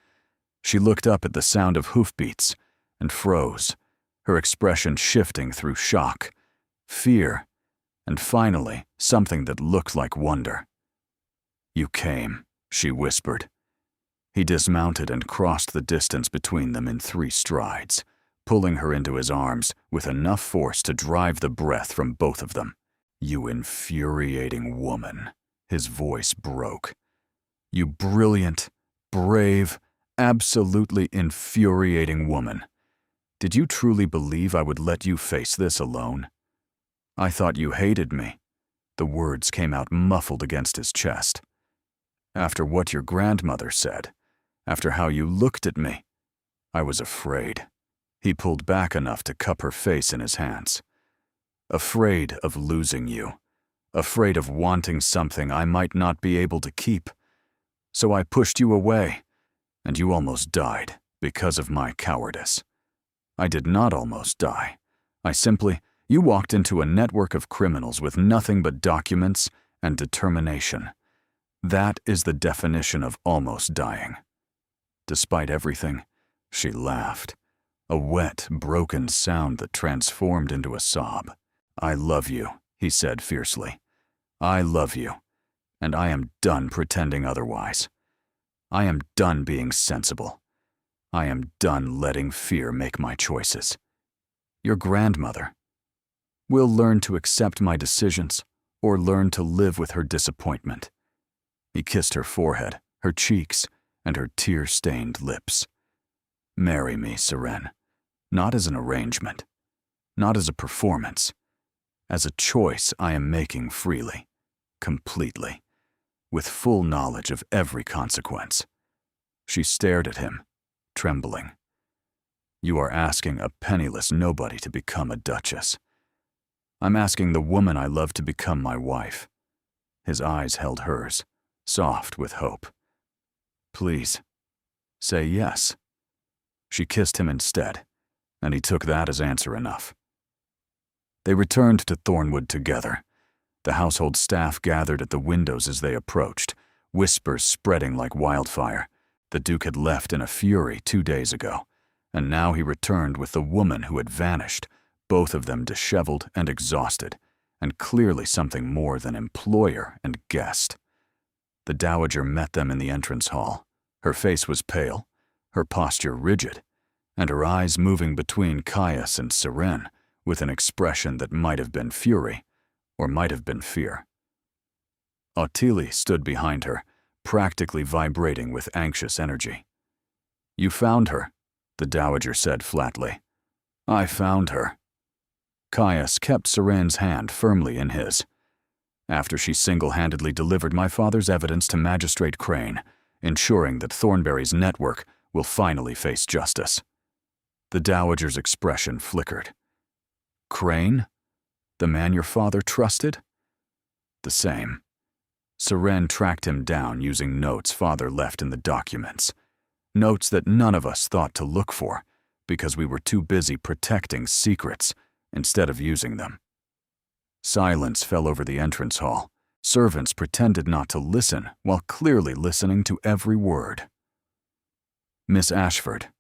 She looked up at the sound of hoofbeats and froze, her expression shifting through shock, fear, and finally something that looked like wonder. You came, she whispered. He dismounted and crossed the distance between them in 3 strides, pulling her into his arms with enough force to drive the breath from both of them. You infuriating woman, his voice broke. You brilliant, brave, absolutely infuriating woman. Did you truly believe I would let you face this alone? I thought you hated me. The words came out muffled against his chest. After what your grandmother said, after how you looked at me, I was afraid. He pulled back enough to cup her face in his hands. Afraid of losing you. Afraid of wanting something I might not be able to keep. So I pushed you away, and you almost died because of my cowardice. I did not almost die. You walked into a network of criminals with nothing but documents and determination. That is the definition of almost dying. Despite everything, she laughed, a wet, broken sound that transformed into a sob. I love you, he said fiercely. I love you, and I am done pretending otherwise. I am done being sensible. I am done letting fear make my choices. Your grandmother will learn to accept my decisions or learn to live with her disappointment. He kissed her forehead, her cheeks, and her tear-stained lips. Marry me, Seren, not as an arrangement, not as a performance, as a choice I am making freely, completely, with full knowledge of every consequence. She stared at him, trembling. You are asking a penniless nobody to become a duchess. I'm asking the woman I love to become my wife. His eyes held hers, soft with hope. Please, say yes. She kissed him instead, and he took that as answer enough. They returned to Thornwood together. The household staff gathered at the windows as they approached, whispers spreading like wildfire. The Duke had left in a fury 2 days ago, and now he returned with the woman who had vanished, both of them disheveled and exhausted, and clearly something more than employer and guest. The Dowager met them in the entrance hall. Her face was pale, her posture rigid, and her eyes moving between Caius and Seren with an expression that might have been fury or might have been fear. Ottilie stood behind her, practically vibrating with anxious energy. "You found her," the Dowager said flatly. "I found her." Caius kept Seren's hand firmly in his. "After she single-handedly delivered my father's evidence to Magistrate Crane, ensuring that Thornberry's network will finally face justice." The Dowager's expression flickered. "Crane? The man your father trusted?" "The same. Seren tracked him down using notes father left in the documents. Notes that none of us thought to look for, because we were too busy protecting secrets instead of using them." Silence fell over the entrance hall. Servants pretended not to listen while clearly listening to every word. "Miss Ashford."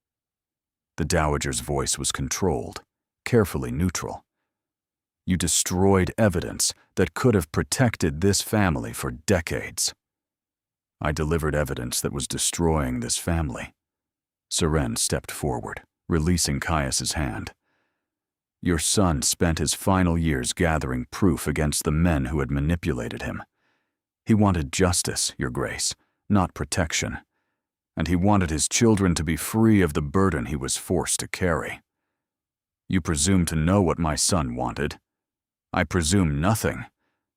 The Dowager's voice was controlled, carefully neutral. "You destroyed evidence that could have protected this family for decades." "I delivered evidence that was destroying this family." Seren stepped forward, releasing Caius's hand. "Your son spent his final years gathering proof against the men who had manipulated him. He wanted justice, Your Grace, not protection. And he wanted his children to be free of the burden he was forced to carry. You presume to know what my son wanted. I presume nothing.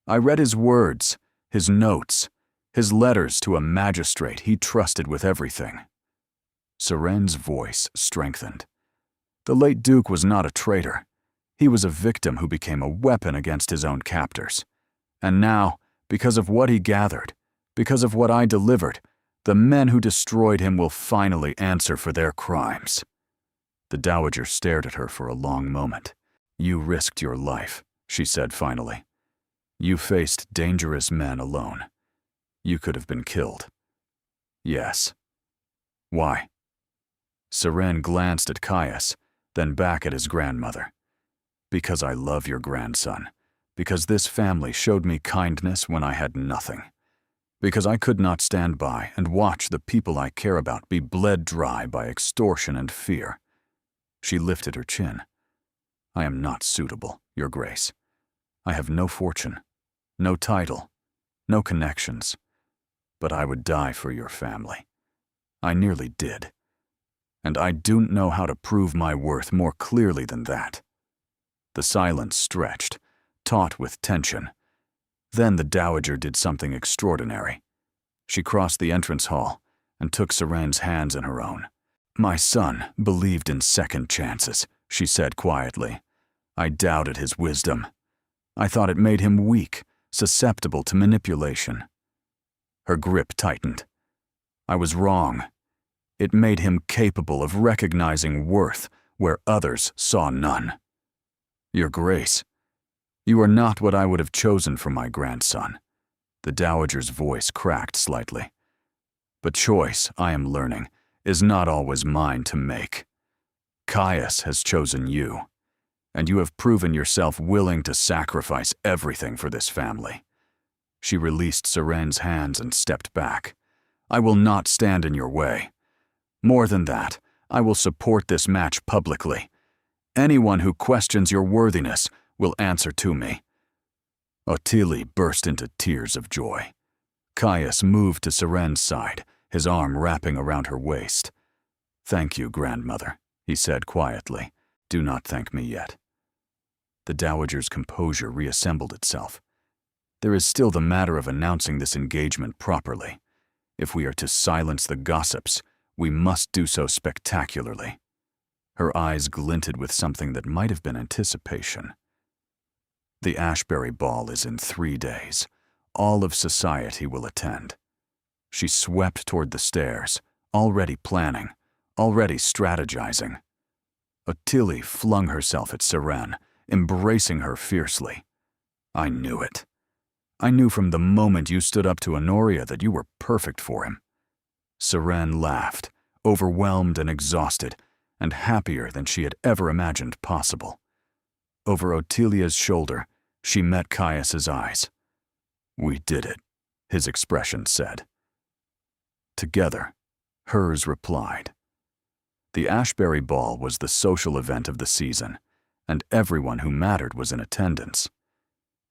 I read his words, his notes, his letters to a magistrate he trusted with everything." Seren's voice strengthened. The late Duke was not a traitor. He was a victim who became a weapon against his own captors. And now, because of what he gathered, because of what I delivered, the men who destroyed him will finally answer for their crimes. The Dowager stared at her for a long moment. "You risked your life," she said finally. "You faced dangerous men alone. You could have been killed." "Yes." "Why?" Seren glanced at Caius, then back at his grandmother. "Because I love your grandson. Because this family showed me kindness when I had nothing. Because I could not stand by and watch the people I care about be bled dry by extortion and fear." She lifted her chin. "I am not suitable, Your Grace. I have no fortune, no title, no connections. But I would die for your family. I nearly did. And I don't know how to prove my worth more clearly than that." The silence stretched, taut with tension. Then the Dowager did something extraordinary. She crossed the entrance hall and took Seren's hands in her own. "My son believed in second chances," she said quietly. "I doubted his wisdom. I thought it made him weak, susceptible to manipulation." Her grip tightened. "I was wrong. It made him capable of recognizing worth where others saw none. Your Grace, you are not what I would have chosen for my grandson." The Dowager's voice cracked slightly. "But choice, I am learning, is not always mine to make. Caius has chosen you, and you have proven yourself willing to sacrifice everything for this family." She released Seren's hands and stepped back. "I will not stand in your way. More than that, I will support this match publicly. Anyone who questions your worthiness will answer to me." Ottilie burst into tears of joy. Caius moved to Seren's side, his arm wrapping around her waist. "Thank you, grandmother," he said quietly. "Do not thank me yet." The Dowager's composure reassembled itself. "There is still the matter of announcing this engagement properly. If we are to silence the gossips, we must do so spectacularly." Her eyes glinted with something that might have been anticipation. "The Ashbury Ball is in 3 days. All of society will attend." She swept toward the stairs, already planning, already strategizing. Ottilie flung herself at Seren, embracing her fiercely. "I knew it. I knew from the moment you stood up to Honoria that you were perfect for him." Seren laughed, overwhelmed and exhausted, and happier than she had ever imagined possible. Over Ottilia's shoulder, she met Caius's eyes. "We did it," his expression said. Together, hers replied. The Ashbury Ball was the social event of the season, and everyone who mattered was in attendance.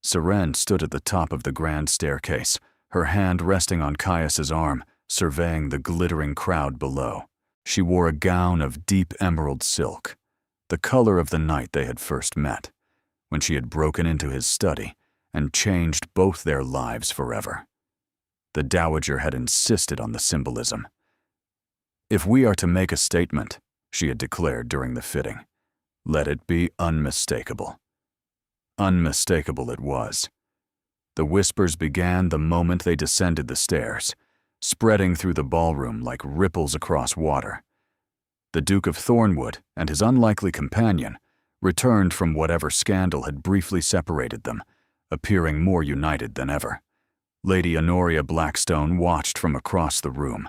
Seren stood at the top of the grand staircase, her hand resting on Caius's arm, surveying the glittering crowd below. She wore a gown of deep emerald silk, the color of the night they had first met, when she had broken into his study and changed both their lives forever. The dowager had insisted on the symbolism. "If we are to make a statement," she had declared during the fitting, "let it be unmistakable." Unmistakable it was. The whispers began the moment they descended the stairs, spreading through the ballroom like ripples across water. The Duke of Thornwood and his unlikely companion returned from whatever scandal had briefly separated them, appearing more united than ever. Lady Honoria Blackstone watched from across the room,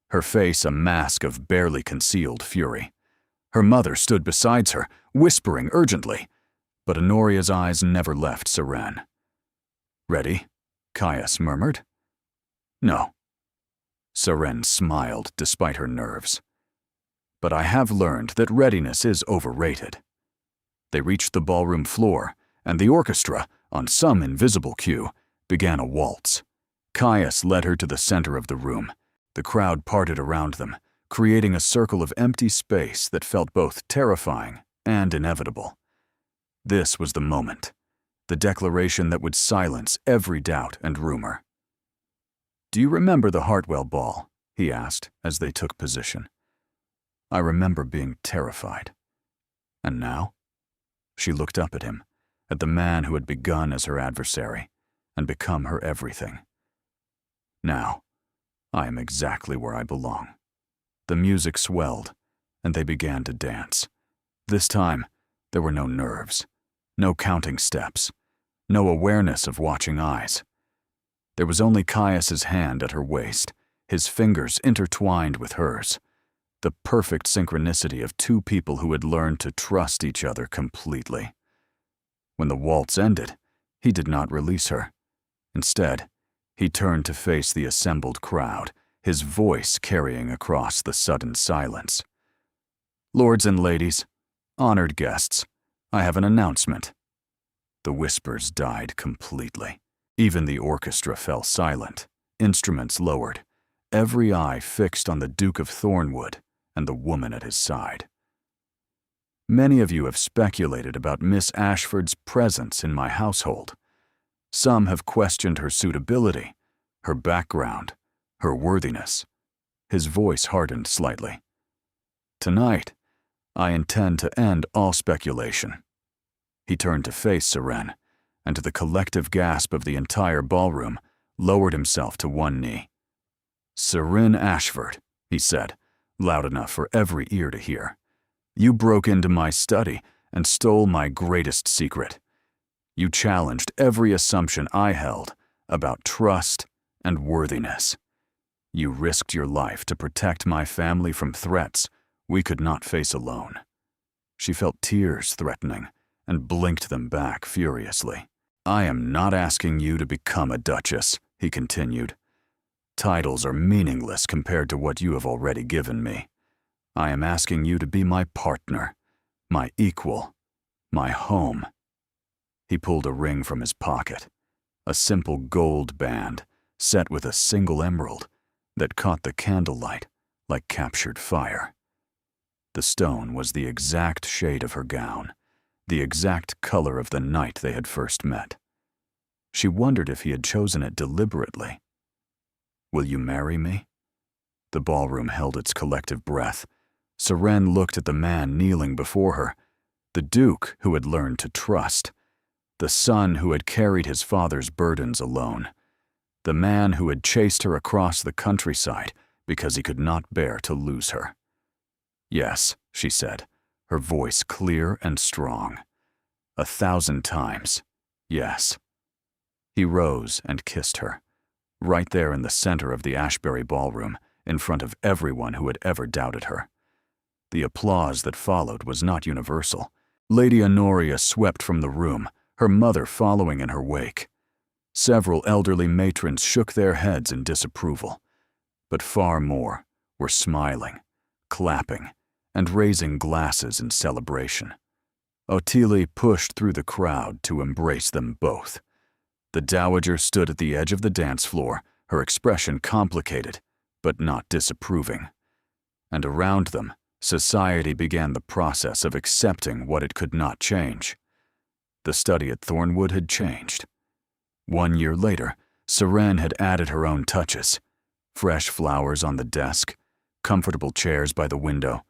her face a mask of barely concealed fury. Her mother stood beside her, whispering urgently, but Honoria's eyes never left Seren. "Ready?" Caius murmured. "No." Seren smiled despite her nerves. "But I have learned that readiness is overrated." They reached the ballroom floor, and the orchestra, on some invisible cue, began a waltz. Caius led her to the center of the room. The crowd parted around them, creating a circle of empty space that felt both terrifying and inevitable. This was the moment, the declaration that would silence every doubt and rumor. "Do you remember the Hartwell ball?" he asked as they took position. "I remember being terrified. And now?" She looked up at him, at the man who had begun as her adversary and become her everything. "Now, I am exactly where I belong." The music swelled, and they began to dance. This time, there were no nerves, no counting steps, no awareness of watching eyes. There was only Caius's hand at her waist, his fingers intertwined with hers, the perfect synchronicity of two people who had learned to trust each other completely. When the waltz ended, he did not release her. Instead, he turned to face the assembled crowd, his voice carrying across the sudden silence. "Lords and ladies, honored guests, I have an announcement." The whispers died completely. Even the orchestra fell silent, instruments lowered, every eye fixed on the Duke of Thornwood and the woman at his side. "Many of you have speculated about Miss Ashford's presence in my household. Some have questioned her suitability, her background, her worthiness." His voice hardened slightly. "Tonight, I intend to end all speculation." He turned to face Seren, and to the collective gasp of the entire ballroom, lowered himself to one knee. "Seren Ashford," he said, loud enough for every ear to hear. "You broke into my study and stole my greatest secret. You challenged every assumption I held about trust and worthiness. You risked your life to protect my family from threats we could not face alone." She felt tears threatening and blinked them back furiously. "I am not asking you to become a duchess," he continued. "Titles are meaningless compared to what you have already given me. I am asking you to be my partner, my equal, my home." He pulled a ring from his pocket, a simple gold band set with a single emerald that caught the candlelight like captured fire. The stone was the exact shade of her gown, the exact color of the night they had first met. She wondered if he had chosen it deliberately. "Will you marry me?" The ballroom held its collective breath. Seren looked at the man kneeling before her, the Duke who had learned to trust, the son who had carried his father's burdens alone, the man who had chased her across the countryside because he could not bear to lose her. "Yes," she said, her voice clear and strong. 1,000 times, yes. He rose and kissed her, right there in the center of the Ashbury ballroom, in front of everyone who had ever doubted her. The applause that followed was not universal. Lady Honoria swept from the room, her mother following in her wake. Several elderly matrons shook their heads in disapproval, but far more were smiling, clapping, and raising glasses in celebration. Ottilie pushed through the crowd to embrace them both. The dowager stood at the edge of the dance floor, her expression complicated, but not disapproving. And around them, society began the process of accepting what it could not change. The study at Thornwood had changed. 1 year later, Seren had added her own touches. Fresh flowers on the desk, comfortable chairs by the window,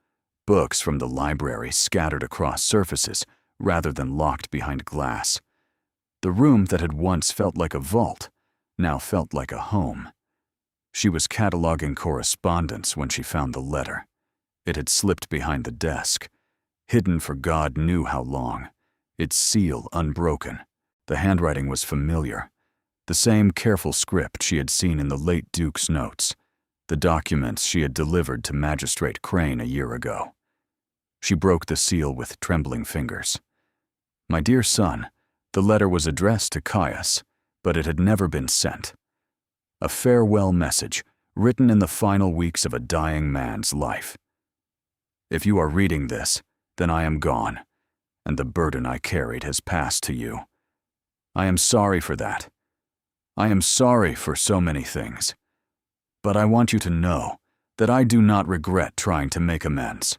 books from the library scattered across surfaces rather than locked behind glass. The room that had once felt like a vault now felt like a home. She was cataloging correspondence when she found the letter. It had slipped behind the desk, hidden for God knew how long, its seal unbroken. The handwriting was familiar, the same careful script she had seen in the late Duke's notes, the documents she had delivered to Magistrate Crane a year ago. She broke the seal with trembling fingers. My dear son, the letter was addressed to Caius, but it had never been sent. A farewell message written in the final weeks of a dying man's life. If you are reading this, then I am gone, and the burden I carried has passed to you. I am sorry for that. I am sorry for so many things. But I want you to know that I do not regret trying to make amends.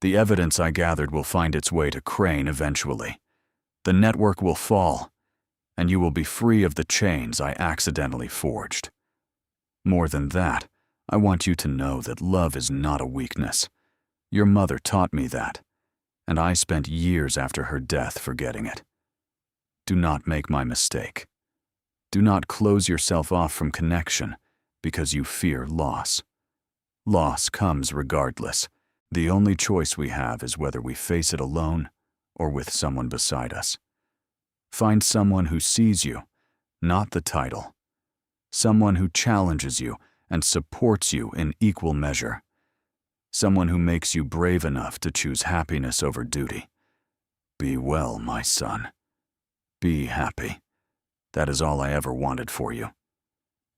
The evidence I gathered will find its way to Crane eventually. The network will fall, and you will be free of the chains I accidentally forged. More than that, I want you to know that love is not a weakness. Your mother taught me that, and I spent years after her death forgetting it. Do not make my mistake. Do not close yourself off from connection because you fear loss. Loss comes regardless. The only choice we have is whether we face it alone or with someone beside us. Find someone who sees you, not the title. Someone who challenges you and supports you in equal measure. Someone who makes you brave enough to choose happiness over duty. Be well, my son. Be happy. That is all I ever wanted for you.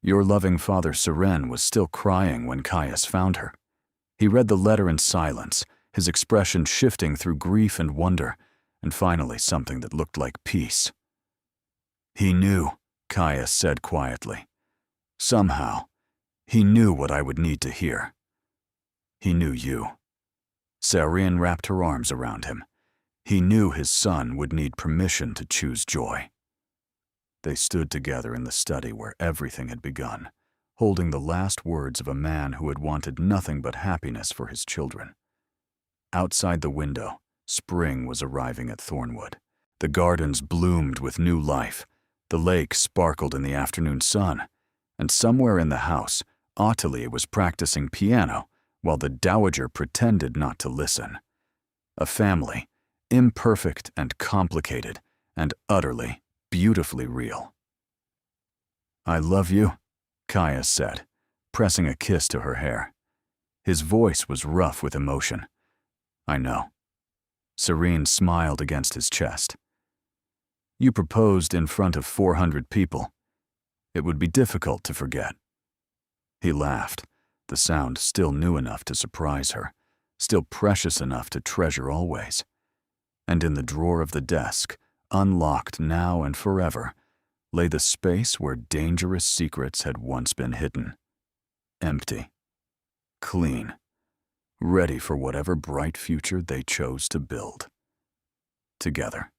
Your loving father Seren was still crying when Caius found her. He read the letter in silence, his expression shifting through grief and wonder, and finally something that looked like peace. He knew, Caius said quietly. Somehow, he knew what I would need to hear. He knew you. Seren wrapped her arms around him. He knew his son would need permission to choose joy. They stood together in the study where everything had begun, holding the last words of a man who had wanted nothing but happiness for his children. Outside the window, spring was arriving at Thornwood. The gardens bloomed with new life, the lake sparkled in the afternoon sun, and somewhere in the house, Ottilie was practicing piano while the dowager pretended not to listen. A family, imperfect and complicated, and utterly, beautifully real. I love you, Caius said, pressing a kiss to her hair. His voice was rough with emotion. I know. Seren smiled against his chest. You proposed in front of 400 people. It would be difficult to forget. He laughed, the sound still new enough to surprise her, still precious enough to treasure always. And in the drawer of the desk, unlocked now and forever, lay the space where dangerous secrets had once been hidden. Empty. Clean. Ready for whatever bright future they chose to build. Together.